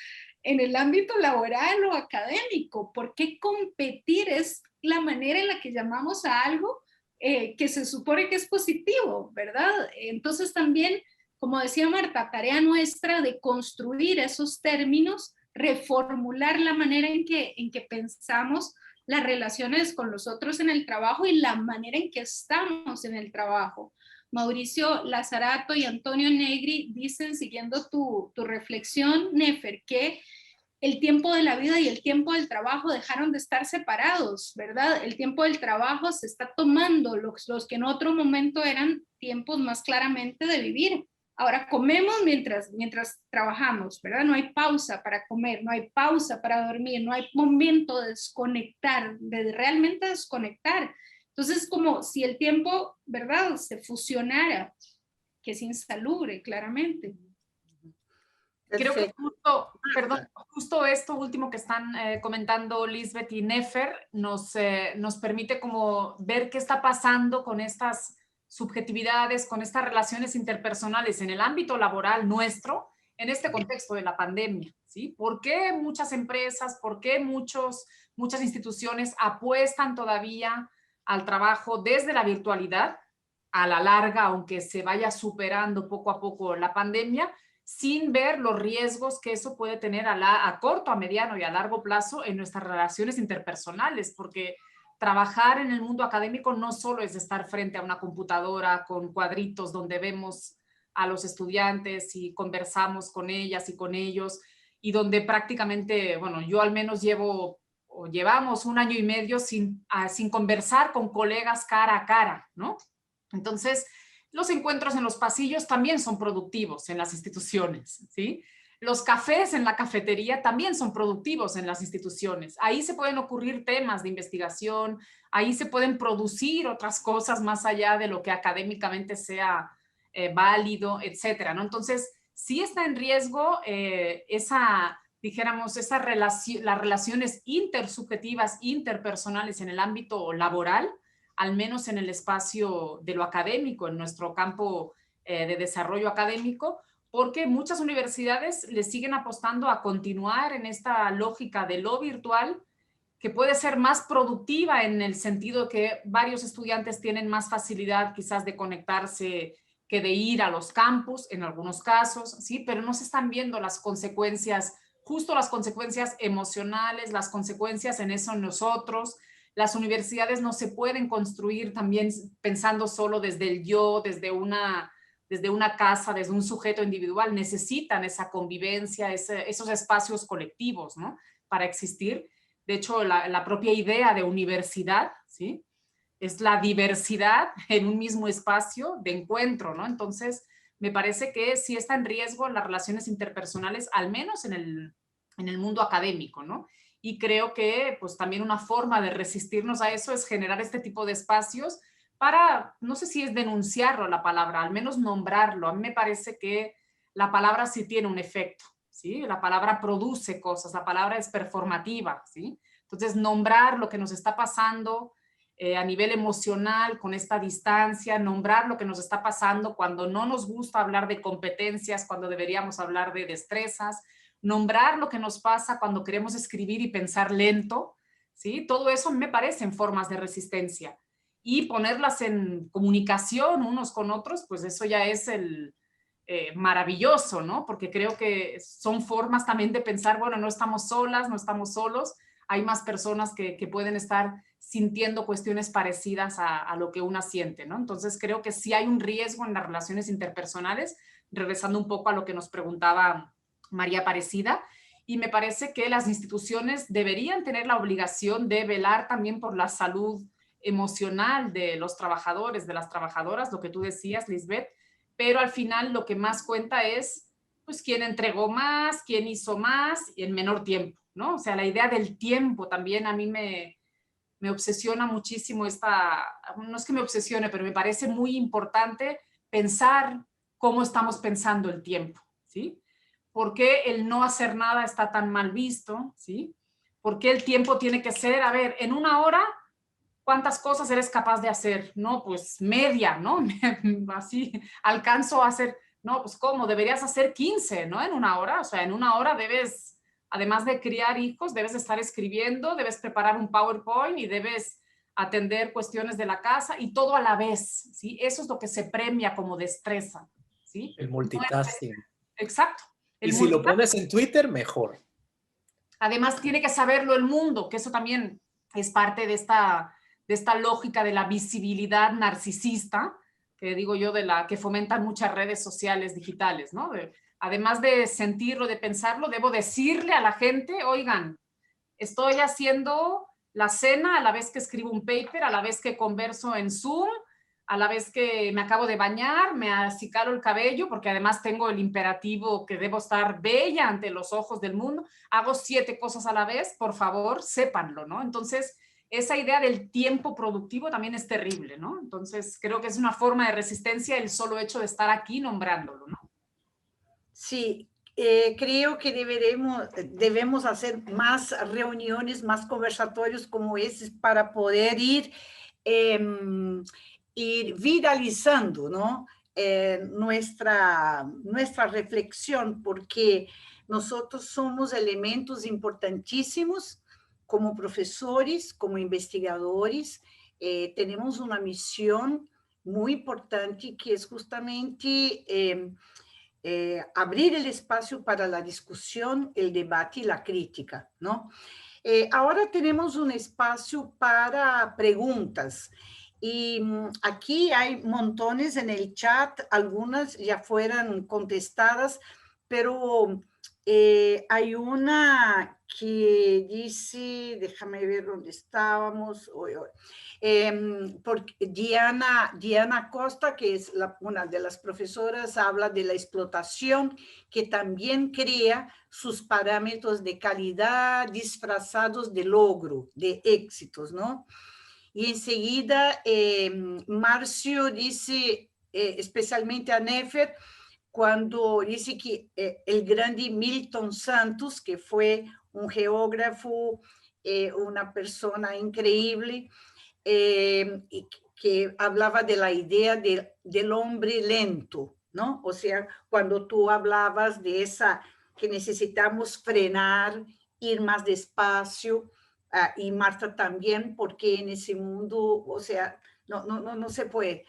en el ámbito laboral o académico. ¿Por qué competir es la manera en la que llamamos a algo que se supone que es positivo, ¿verdad? Entonces también, como decía Marta, tarea nuestra de construir esos términos, reformular la manera en que pensamos las relaciones con los otros en el trabajo y la manera en que estamos en el trabajo. Mauricio Lazarato y Antonio Negri dicen, siguiendo tu reflexión, Nefer, que el tiempo de la vida y el tiempo del trabajo dejaron de estar separados, ¿verdad? El tiempo del trabajo se está tomando los que en otro momento eran tiempos más claramente de vivir. Ahora comemos mientras trabajamos, ¿verdad? No hay pausa para comer, no hay pausa para dormir, no hay momento de desconectar, de realmente desconectar. Entonces, como si el tiempo, ¿verdad?, se fusionara, que es insalubre, claramente. Creo que justo esto último que están comentando Lisbeth y Nefer nos permite como ver qué está pasando con estas subjetividades, con estas relaciones interpersonales en el ámbito laboral nuestro, en este contexto de la pandemia, ¿sí? ¿Por qué muchas empresas, por qué muchas instituciones apuestan todavía al trabajo desde la virtualidad, a la larga, aunque se vaya superando poco a poco la pandemia, sin ver los riesgos que eso puede tener a corto, a mediano y a largo plazo en nuestras relaciones interpersonales? Porque trabajar en el mundo académico no solo es estar frente a una computadora con cuadritos donde vemos a los estudiantes y conversamos con ellas y con ellos, y donde prácticamente, bueno, yo al menos llevamos 1 año y medio sin conversar con colegas cara a cara, ¿no? Entonces, los encuentros en los pasillos también son productivos en las instituciones, ¿sí? Los cafés en la cafetería también son productivos en las instituciones. Ahí se pueden ocurrir temas de investigación, ahí se pueden producir otras cosas más allá de lo que académicamente sea válido, etcétera, ¿no? Entonces, sí está en riesgo las relaciones intersubjetivas, interpersonales en el ámbito laboral, al menos en el espacio de lo académico, en nuestro campo de desarrollo académico, porque muchas universidades le siguen apostando a continuar en esta lógica de lo virtual, que puede ser más productiva en el sentido que varios estudiantes tienen más facilidad quizás de conectarse que de ir a los campus en algunos casos, ¿sí? Pero no se están viendo las consecuencias, justo las consecuencias emocionales, las consecuencias en eso nosotros. Las universidades no se pueden construir también pensando solo desde el yo, desde una casa, desde un sujeto individual. Necesitan esa convivencia, esos espacios colectivos, ¿no?, para existir. De hecho, la propia idea de universidad, ¿sí?, es la diversidad en un mismo espacio de encuentro, ¿no? Entonces, me parece que sí está en riesgo las relaciones interpersonales, al menos en el mundo académico, ¿no? Y creo que pues también una forma de resistirnos a eso es generar este tipo de espacios para, no sé si es denunciarlo la palabra, al menos nombrarlo. A mí me parece que la palabra sí tiene un efecto, ¿sí? La palabra produce cosas, la palabra es performativa, ¿sí? Entonces, nombrar lo que nos está pasando a nivel emocional con esta distancia, nombrar lo que nos está pasando cuando no nos gusta hablar de competencias, cuando deberíamos hablar de destrezas, nombrar lo que nos pasa cuando queremos escribir y pensar lento, ¿sí? Todo eso me parecen formas de resistencia. Y ponerlas en comunicación unos con otros, pues eso ya es maravilloso, ¿no? Porque creo que son formas también de pensar, bueno, no estamos solas, no estamos solos, hay más personas que pueden estar sintiendo cuestiones parecidas a lo que una siente, ¿no? Entonces creo que sí hay un riesgo en las relaciones interpersonales, regresando un poco a lo que nos preguntaba María Aparecida, y me parece que las instituciones deberían tener la obligación de velar también por la salud emocional de los trabajadores, de las trabajadoras, lo que tú decías, Lisbeth, pero al final lo que más cuenta es pues quién entregó más, quién hizo más y en menor tiempo, ¿no? O sea, la idea del tiempo también a mí me obsesiona muchísimo no es que me obsesione, pero me parece muy importante pensar cómo estamos pensando el tiempo, ¿sí? ¿Por qué el no hacer nada está tan mal visto, ¿sí? ¿Por qué el tiempo tiene que ser, a ver, en una hora, ¿cuántas cosas eres capaz de hacer? No, pues media, ¿no? Así alcanzo a hacer, no, pues ¿cómo? Deberías hacer 15, ¿no? En una hora, o sea, en una hora debes, además de criar hijos, debes estar escribiendo, debes preparar un PowerPoint y debes atender cuestiones de la casa y todo a la vez, ¿sí? Eso es lo que se premia como destreza, ¿sí? El multitasking. Exacto. Y si lo pones en Twitter, mejor. Además, tiene que saberlo el mundo, que eso también es parte de esta lógica de la visibilidad narcisista, que digo yo, de la que fomentan muchas redes sociales digitales, ¿no? Además de sentirlo, de pensarlo, debo decirle a la gente, oigan, estoy haciendo la cena a la vez que escribo un paper, a la vez que converso en Zoom, a la vez que me acabo de bañar, me acicalo el cabello, porque además tengo el imperativo que debo estar bella ante los ojos del mundo, hago 7 cosas a la vez, por favor, sépanlo, ¿no? Entonces, esa idea del tiempo productivo también es terrible, ¿no? Entonces, creo que es una forma de resistencia el solo hecho de estar aquí nombrándolo, ¿no? Sí, creo que debemos hacer más reuniones, más conversatorios como esses para poder ir viralizando, ¿no? Nuestra reflexión, porque nosotros somos elementos importantísimos como profesores, como investigadores, tenemos una misión muy importante que es justamente abrir el espacio para la discusión, el debate y la crítica, ¿no? Ahora tenemos un espacio para preguntas. Y aquí hay montones en el chat, algunas ya fueron contestadas, pero hay una que dice, déjame ver dónde estábamos, porque Diana Costa, que es una de las profesoras, habla de la explotación, que también crea sus parámetros de calidad disfrazados de logro, de éxitos, ¿no? Y enseguida, Marcio dice, especialmente a Nefer, cuando dice que el grande Milton Santos, que fue un geógrafo, una persona increíble, que hablaba de la idea del hombre lento, ¿no? O sea, cuando tú hablabas de esa, que necesitamos frenar, ir más despacio, y Marta también, porque en ese mundo, o sea, no se puede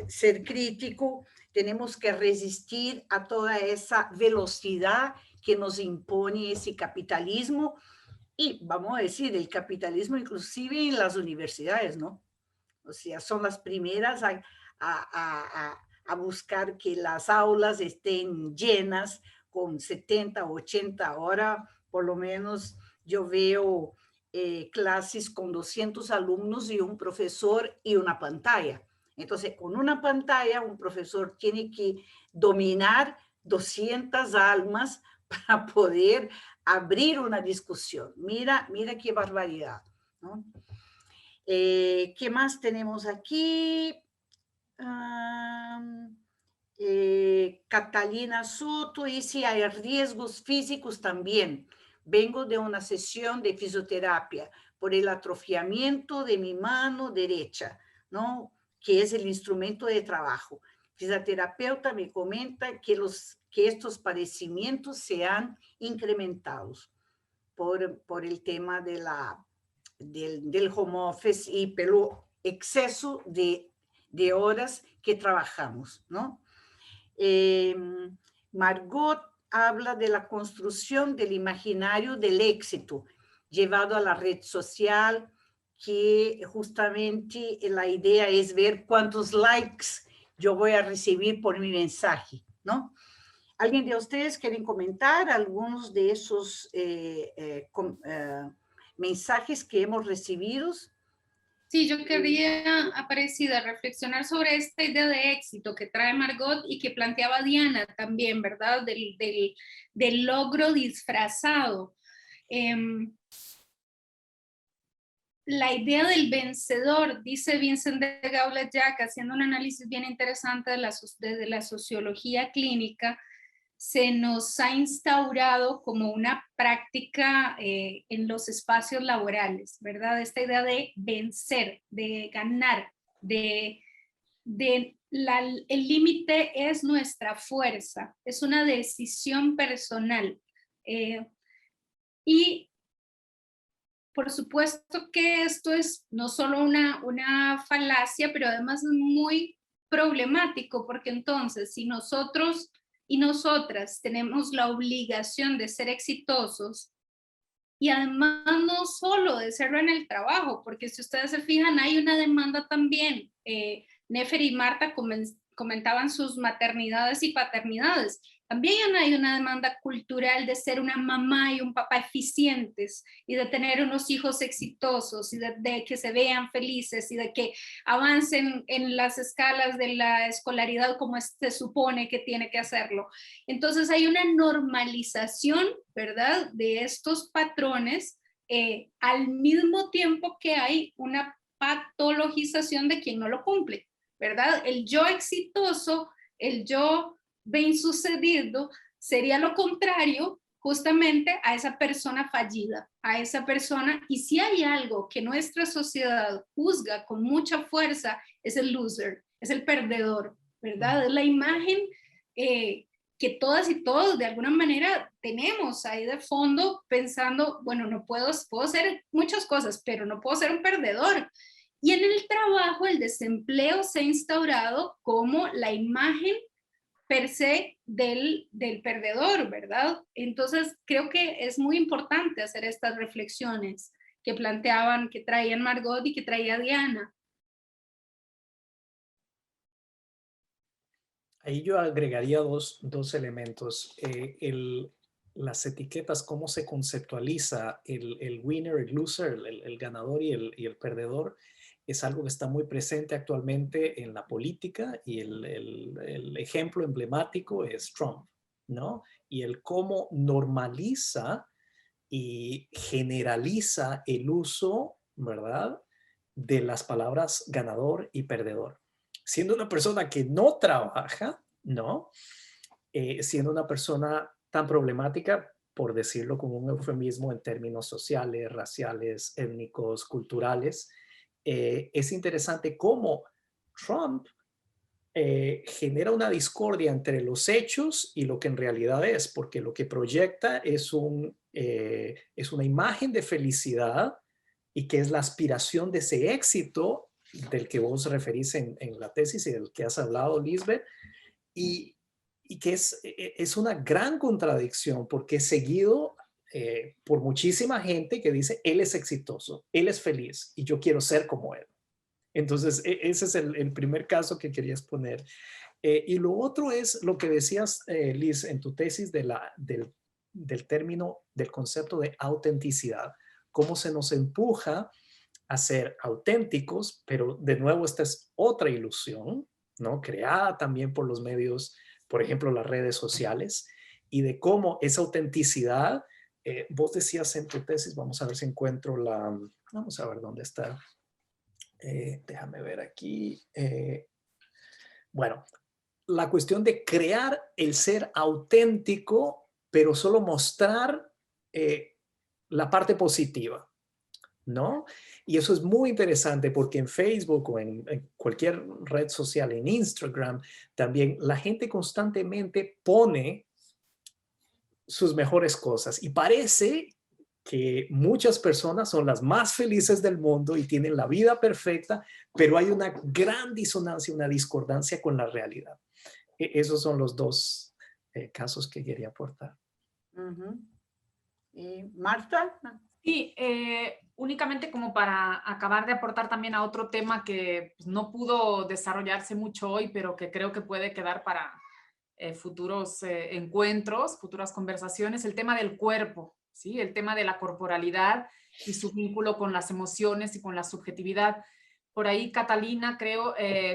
ser crítico, tenemos que resistir a toda esa velocidad que nos impone ese capitalismo, y vamos a decir, el capitalismo inclusive en las universidades, ¿no? O sea, son las primeras a buscar que las aulas estén llenas con 70, 80, ahora por lo menos yo veo clases con 200 alumnos y un profesor y una pantalla. Entonces, con una pantalla, un profesor tiene que dominar 200 almas para poder abrir una discusión. Mira qué barbaridad, ¿no? ¿Qué más tenemos aquí? Catalina Soto dice, hay riesgos físicos también. Vengo de una sesión de fisioterapia por el atrofiamiento de mi mano derecha, ¿no? Que es el instrumento de trabajo. Fisioterapeuta me comenta que estos padecimientos se han incrementado por el tema del home office y pelo exceso de horas que trabajamos, ¿no? Margot habla de la construcción del imaginario del éxito llevado a la red social, que justamente la idea es ver cuántos likes yo voy a recibir por mi mensaje, ¿no? ¿Alguien de ustedes quieren comentar algunos de esos mensajes que hemos recibido? Sí, yo quería, Aparecida, reflexionar sobre esta idea de éxito que trae Margot y que planteaba Diana también, ¿verdad? Del logro disfrazado. La idea del vencedor, dice Vincent de Gaulle-Jacques, haciendo un análisis bien interesante de la sociología clínica, se nos ha instaurado como una práctica en los espacios laborales, ¿verdad? Esta idea de vencer, de ganar, el límite es nuestra fuerza, es una decisión personal. Y por supuesto que esto es no solo una falacia, pero además es muy problemático, porque entonces si nosotros y nosotras tenemos la obligación de ser exitosos, y además no solo de serlo en el trabajo, porque si ustedes se fijan hay una demanda también. Nefer y Marta comentaban sus maternidades y paternidades. También hay una demanda cultural de ser una mamá y un papá eficientes y de tener unos hijos exitosos y de que se vean felices y de que avancen en las escalas de la escolaridad como se supone que tiene que hacerlo. Entonces hay una normalización, ¿verdad?, de estos patrones al mismo tiempo que hay una patologización de quien no lo cumple, ¿verdad? El yo exitoso, el yo bien sucedido, sería lo contrario justamente a esa persona fallida, a esa persona, y si hay algo que nuestra sociedad juzga con mucha fuerza, es el loser, es el perdedor, ¿verdad? Es la imagen que todas y todos de alguna manera tenemos ahí de fondo pensando, bueno, no puedo hacer muchas cosas, pero no puedo ser un perdedor. Y en el trabajo el desempleo se ha instaurado como la imagen per se del perdedor, ¿verdad? Entonces creo que es muy importante hacer estas reflexiones que planteaban, que traían Margot y que traía Diana. Ahí yo agregaría dos elementos. Las etiquetas, cómo se conceptualiza el winner, el loser, el ganador y el perdedor, es algo que está muy presente actualmente en la política, y el ejemplo emblemático es Trump, ¿no? Y el cómo normaliza y generaliza el uso, ¿verdad?, de las palabras ganador y perdedor. Siendo una persona que no trabaja, ¿no? Siendo una persona tan problemática, por decirlo con un eufemismo en términos sociales, raciales, étnicos, culturales, es interesante cómo Trump genera una discordia entre los hechos y lo que en realidad es, porque lo que proyecta es una imagen de felicidad, y que es la aspiración de ese éxito del que vos referís en la tesis y del que has hablado, Lisbeth, y que es una gran contradicción, porque es seguido por muchísima gente que dice, él es exitoso, él es feliz y yo quiero ser como él. Entonces, ese es el primer caso que quería exponer. Y lo otro es lo que decías, Liz, en tu tesis del término, del concepto de autenticidad, cómo se nos empuja a ser auténticos, pero de nuevo esta es otra ilusión, ¿no? Creada también por los medios, por ejemplo, las redes sociales, y de cómo esa autenticidad, vos decías en tu tesis, vamos a ver si encuentro vamos a ver dónde está. Déjame ver aquí. Bueno, la cuestión de crear el ser auténtico, pero solo mostrar la parte positiva, ¿no? Y eso es muy interesante porque en Facebook o en cualquier red social, en Instagram, también la gente constantemente pone sus mejores cosas y parece que muchas personas son las más felices del mundo y tienen la vida perfecta, pero hay una gran disonancia, una discordancia con la realidad. Esos son los dos casos que quería aportar. ¿Y Marta? Sí, únicamente como para acabar de aportar también a otro tema que pues, no pudo desarrollarse mucho hoy, pero que creo que puede quedar para futuros encuentros, futuras conversaciones, el tema del cuerpo, ¿sí? El tema de la corporalidad y su vínculo con las emociones y con la subjetividad. Por ahí Catalina, creo,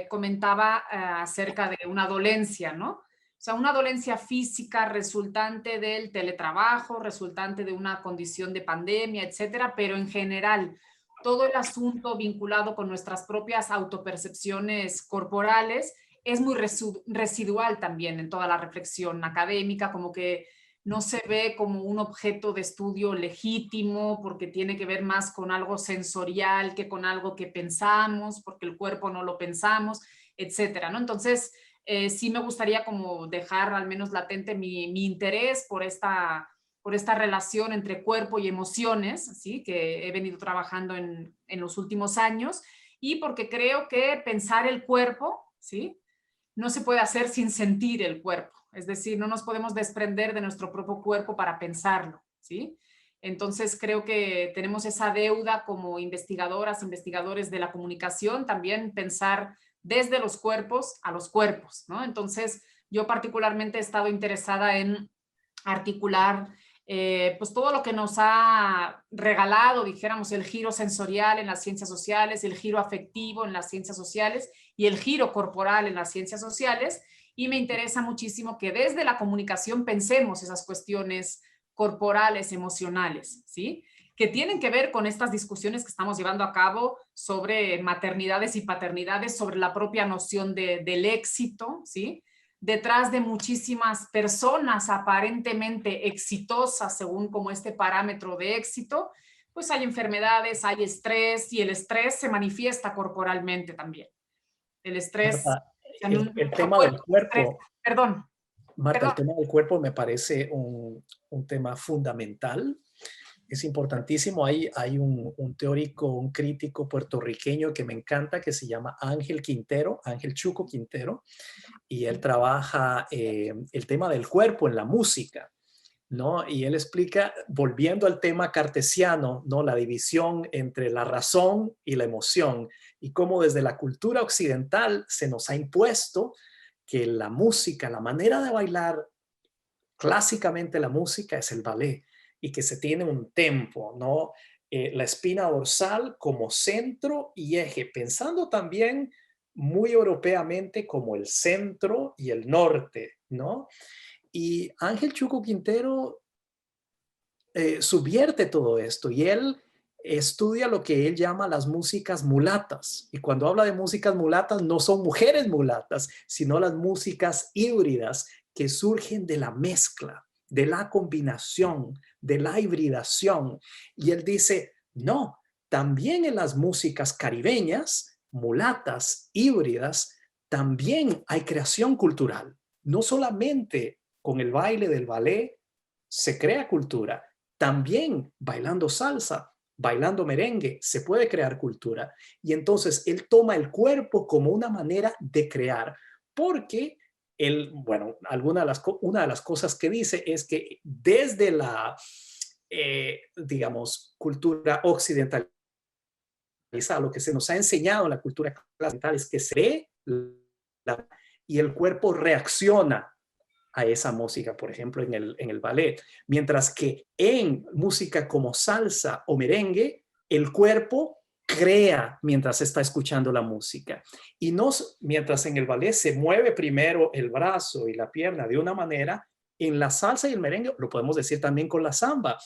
comentaba acerca de una dolencia, ¿no? O sea, una dolencia física resultante del teletrabajo, resultante de una condición de pandemia, etcétera, pero en general, todo el asunto vinculado con nuestras propias autopercepciones corporales es muy residual también en toda la reflexión académica, como que no se ve como un objeto de estudio legítimo porque tiene que ver más con algo sensorial que con algo que pensamos, porque el cuerpo no lo pensamos, etcétera, ¿no? Entonces, sí me gustaría como dejar al menos latente mi interés por esta relación entre cuerpo y emociones, ¿sí? Que he venido trabajando en los últimos años, y porque creo que pensar el cuerpo, ¿sí? No se puede hacer sin sentir el cuerpo, es decir, no nos podemos desprender de nuestro propio cuerpo para pensarlo, ¿sí? Entonces creo que tenemos esa deuda como investigadoras, investigadores de la comunicación, también pensar desde los cuerpos a los cuerpos, ¿no? Entonces yo particularmente he estado interesada en articular pues todo lo que nos ha regalado, dijéramos, el giro sensorial en las ciencias sociales, el giro afectivo en las ciencias sociales y el giro corporal en las ciencias sociales, y me interesa muchísimo que desde la comunicación pensemos esas cuestiones corporales, emocionales, ¿sí? Que tienen que ver con estas discusiones que estamos llevando a cabo sobre maternidades y paternidades, sobre la propia noción del éxito, ¿sí? Detrás de muchísimas personas aparentemente exitosas, según como este parámetro de éxito, pues hay enfermedades, hay estrés, y el estrés se manifiesta corporalmente también. El estrés... Marta, el tema del cuerpo, Perdón. Marta, el tema del cuerpo me parece un tema fundamental. Es importantísimo. Hay un teórico, un crítico puertorriqueño que me encanta, que se llama Ángel Quintero, Ángel Chuco Quintero, y él trabaja el tema del cuerpo en la música, ¿no? Y él explica, volviendo al tema cartesiano, ¿no? La división entre la razón y la emoción, y cómo desde la cultura occidental se nos ha impuesto que la música, la manera de bailar, clásicamente la música es el ballet, y que se tiene un tempo, ¿no? La espina dorsal como centro y eje, pensando también muy europeamente como el centro y el norte, ¿no? Y Ángel Chuco Quintero subvierte todo esto, y él estudia lo que él llama las músicas mulatas. Y cuando habla de músicas mulatas, no son mujeres mulatas, sino las músicas híbridas que surgen de la mezcla, de la combinación, de la hibridación. Y él dice, no, también en las músicas caribeñas, mulatas, híbridas, también hay creación cultural. No solamente con el baile del ballet se crea cultura, también bailando salsa, bailando merengue, se puede crear cultura. Y entonces él toma el cuerpo como una manera de crear, porque él, bueno, una de las cosas que dice es que desde la, digamos, cultura occidental, lo que se nos ha enseñado en la cultura occidental es que se ve y el cuerpo reacciona a esa música, por ejemplo, en el ballet. Mientras que en música como salsa o merengue, el cuerpo crea mientras está escuchando la música. Y no, mientras en el ballet se mueve primero el brazo y la pierna de una manera, en la salsa y el merengue, lo podemos decir también con la samba,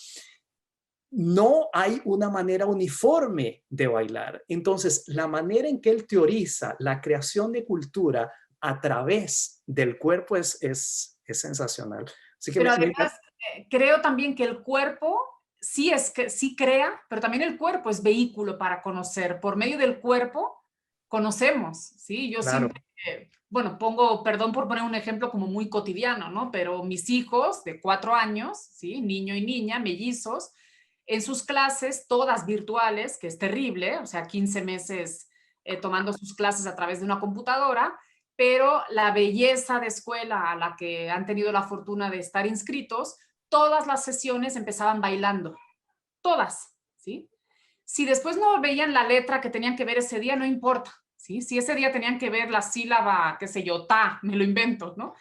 no hay una manera uniforme de bailar. Entonces, la manera en que él teoriza la creación de cultura a través del cuerpo es sensacional. Así que pero además, creo también que el cuerpo sí crea, pero también el cuerpo es vehículo para conocer. Por medio del cuerpo conocemos, ¿sí? Yo claro. siempre, bueno, perdón por poner un ejemplo como muy cotidiano, ¿no? Pero mis hijos de 4 años, ¿sí? Niño y niña, mellizos, en sus clases, todas virtuales, que es terrible, o sea, 15 meses tomando sus clases a través de una computadora, pero la belleza de escuela a la que han tenido la fortuna de estar inscritos, todas las sesiones empezaban bailando, todas, ¿sí? Si después no veían la letra que tenían que ver ese día, no importa, ¿sí? Si ese día tenían que ver la sílaba, qué sé yo, ta, me lo invento, ¿no?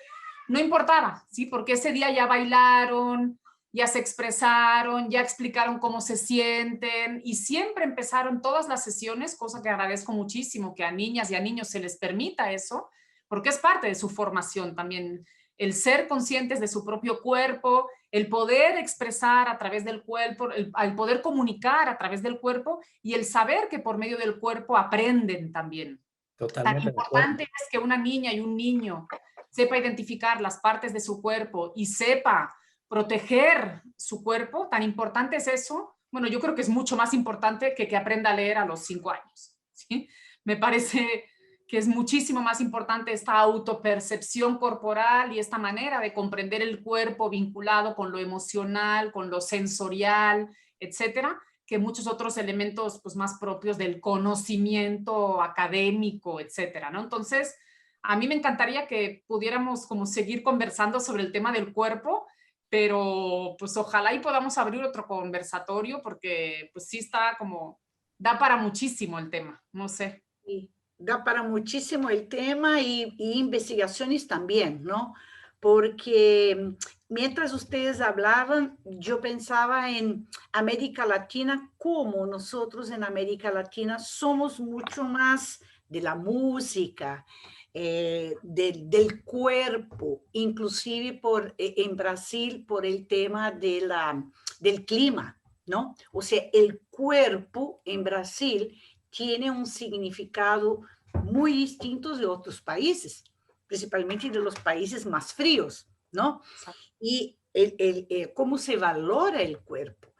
No importaba, ¿sí? Porque ese día ya bailaron, ya se expresaron, ya explicaron cómo se sienten y siempre empezaron todas las sesiones, cosa que agradezco muchísimo, que a niñas y a niños se les permita eso, porque es parte de su formación también, el ser conscientes de su propio cuerpo, el poder expresar a través del cuerpo, el poder comunicar a través del cuerpo y el saber que por medio del cuerpo aprenden también. Totalmente Tan importante es que una niña y un niño sepa identificar las partes de su cuerpo y sepa proteger su cuerpo, tan importante es eso. Bueno, yo creo que es mucho más importante que aprenda a leer a los 5 años, ¿sí? Me parece que es muchísimo más importante esta autopercepción corporal y esta manera de comprender el cuerpo vinculado con lo emocional, con lo sensorial, etcétera, que muchos otros elementos pues, más propios del conocimiento académico, etcétera, ¿no? Entonces, a mí me encantaría que pudiéramos como seguir conversando sobre el tema del cuerpo, pero pues ojalá y podamos abrir otro conversatorio porque pues sí está como, da para muchísimo el tema, no sé. Sí, da para muchísimo el tema y investigaciones también, ¿no? Porque mientras ustedes hablaban, yo pensaba en América Latina, cómo nosotros en América Latina somos mucho más de la música, del cuerpo, inclusive en Brasil por el tema del clima, ¿no? O sea, el cuerpo en Brasil tiene un significado muy distinto de otros países, principalmente de los países más fríos, ¿no? Y cómo se valora el cuerpo.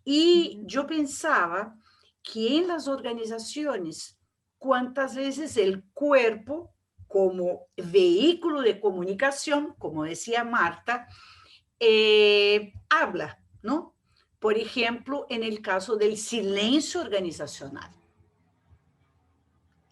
Y yo pensaba que en las organizaciones, cuántas veces el cuerpo, como vehículo de comunicación, como decía Marta, habla, ¿no? Por ejemplo, en el caso del silencio organizacional.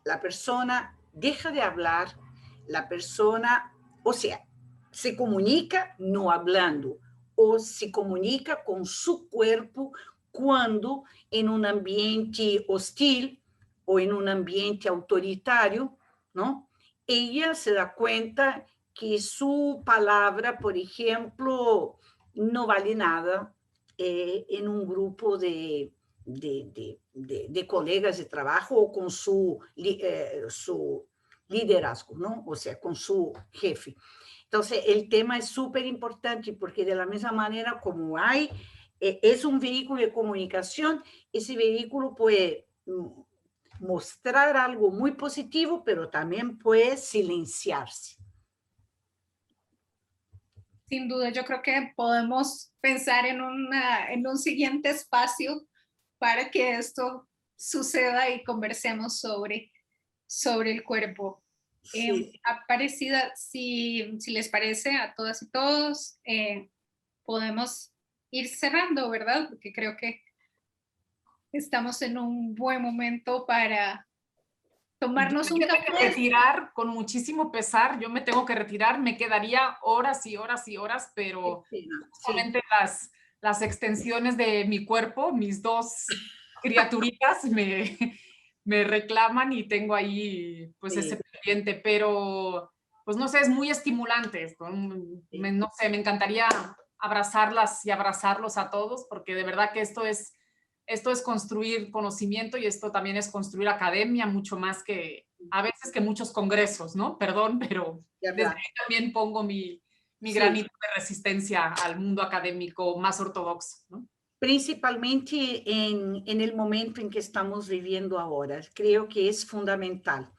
La persona deja de hablar, la persona, o sea, se comunica no hablando, o se comunica con su cuerpo cuando en un ambiente hostil o en un ambiente autoritario, ¿no? Ella se da cuenta que su palabra, por ejemplo, no vale nada en un grupo de colegas de trabajo o con su liderazgo, ¿no? O sea, con su jefe. Entonces, el tema es súper importante porque de la misma manera como es un vehículo de comunicación, ese vehículo puede mostrar algo muy positivo, pero también puede silenciarse. Sin duda, yo creo que podemos pensar en un siguiente espacio para que esto suceda y conversemos sobre el cuerpo. Sí. Aparecida, si les parece a todas y todos, podemos ir cerrando, ¿verdad? Porque creo que estamos en un buen momento para tomarnos un café. Tengo que retirar con muchísimo pesar, yo me tengo que retirar, me quedaría horas y horas y horas, pero justamente las extensiones de mi cuerpo, mis 2 criaturitas me reclaman y tengo ahí pues ese pendiente, pero pues no sé, es muy estimulante, no sé, me encantaría abrazarlas y abrazarlos a todos porque de verdad que esto es construir conocimiento y esto también es construir academia, mucho más que a veces que muchos congresos, ¿no? Perdón, pero desde ahí también pongo mi granito de resistencia al mundo académico más ortodoxo, ¿no? Principalmente en el momento en que estamos viviendo ahora. Creo que es fundamental.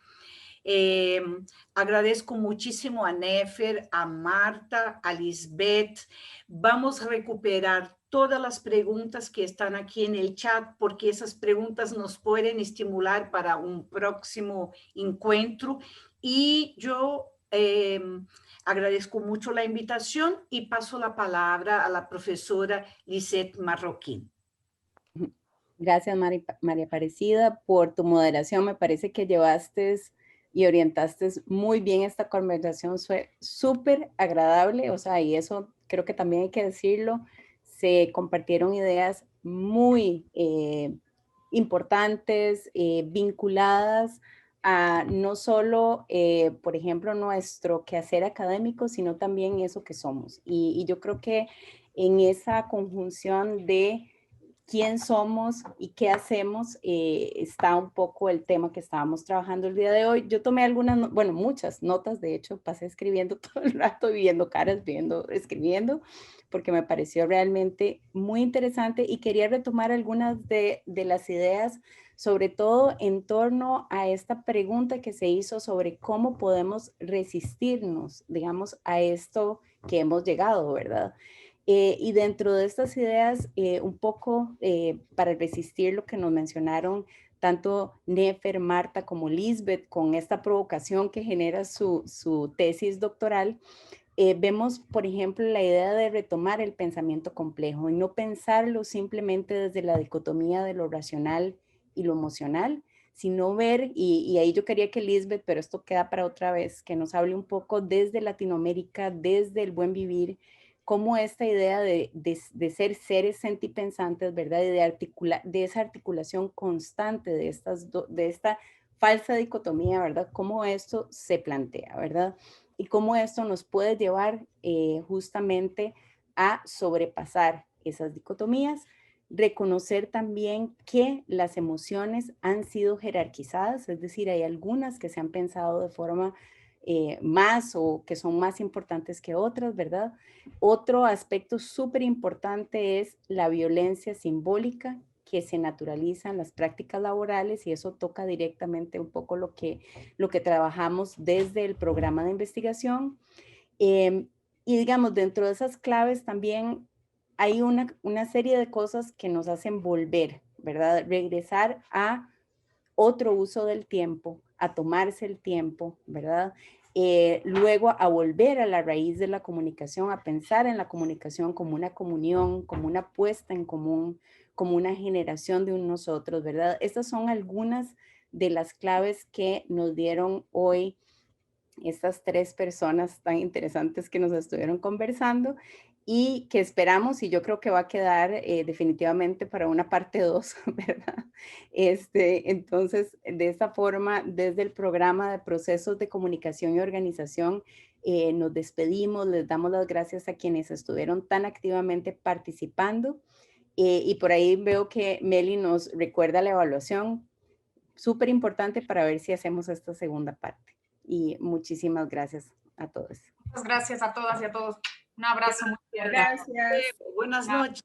Agradezco muchísimo a Nefer, a Marta, a Lisbeth. Vamos a recuperar todas las preguntas que están aquí en el chat, porque esas preguntas nos pueden estimular para un próximo encuentro. Y yo agradezco mucho la invitación y paso la palabra a la profesora Lisette Marroquín. Gracias, María Aparecida, por tu moderación. Me parece que llevaste y orientaste muy bien esta conversación. Fue súper agradable, o sea, y eso creo que también hay que decirlo. Se compartieron ideas muy importantes, vinculadas a no solo, por ejemplo, nuestro quehacer académico, sino también eso que somos. Y yo creo que en esa conjunción de quién somos y qué hacemos, está un poco el tema que estábamos trabajando el día de hoy. Yo tomé algunas, bueno, muchas notas, de hecho, pasé escribiendo todo el rato, viendo caras, escribiendo, porque me pareció realmente muy interesante y quería retomar algunas de las ideas, sobre todo en torno a esta pregunta que se hizo sobre cómo podemos resistirnos, digamos, a esto que hemos llegado, ¿verdad? Y dentro de estas ideas, un poco para resistir lo que nos mencionaron tanto Nefer, Marta como Lisbeth, con esta provocación que genera su tesis doctoral, vemos, por ejemplo, la idea de retomar el pensamiento complejo y no pensarlo simplemente desde la dicotomía de lo racional y lo emocional, sino ver, y ahí yo quería que Lisbeth, pero esto queda para otra vez, que nos hable un poco desde Latinoamérica, desde el buen vivir, cómo esta idea de ser seres sentipensantes, ¿verdad? Y de esa articulación constante de esta falsa dicotomía, ¿verdad? Cómo esto se plantea, ¿verdad? Y cómo esto nos puede llevar justamente a sobrepasar esas dicotomías, reconocer también que las emociones han sido jerarquizadas, es decir, hay algunas que se han pensado de forma más o que son más importantes que otras, ¿verdad? Otro aspecto súper importante es la violencia simbólica que se naturaliza en las prácticas laborales y eso toca directamente un poco lo que trabajamos desde el programa de investigación. Y digamos, dentro de esas claves también hay una serie de cosas que nos hacen volver, ¿verdad? Regresar a otro uso del tiempo, a tomarse el tiempo, ¿verdad? Luego a volver a la raíz de la comunicación, a pensar en la comunicación como una comunión, como una puesta en común, como una generación de un nosotros, ¿verdad? Estas son algunas de las claves que nos dieron hoy estas tres personas tan interesantes que nos estuvieron conversando y que esperamos, y yo creo que va a quedar definitivamente para una parte 2, ¿verdad? Entonces, de esta forma, desde el programa de procesos de comunicación y organización, nos despedimos, les damos las gracias a quienes estuvieron tan activamente participando, y por ahí veo que Meli nos recuerda la evaluación, súper importante para ver si hacemos esta segunda parte. Y muchísimas gracias a todos. Muchas gracias a todas y a todos. Un abrazo muy fuerte. Gracias. Buenas noches.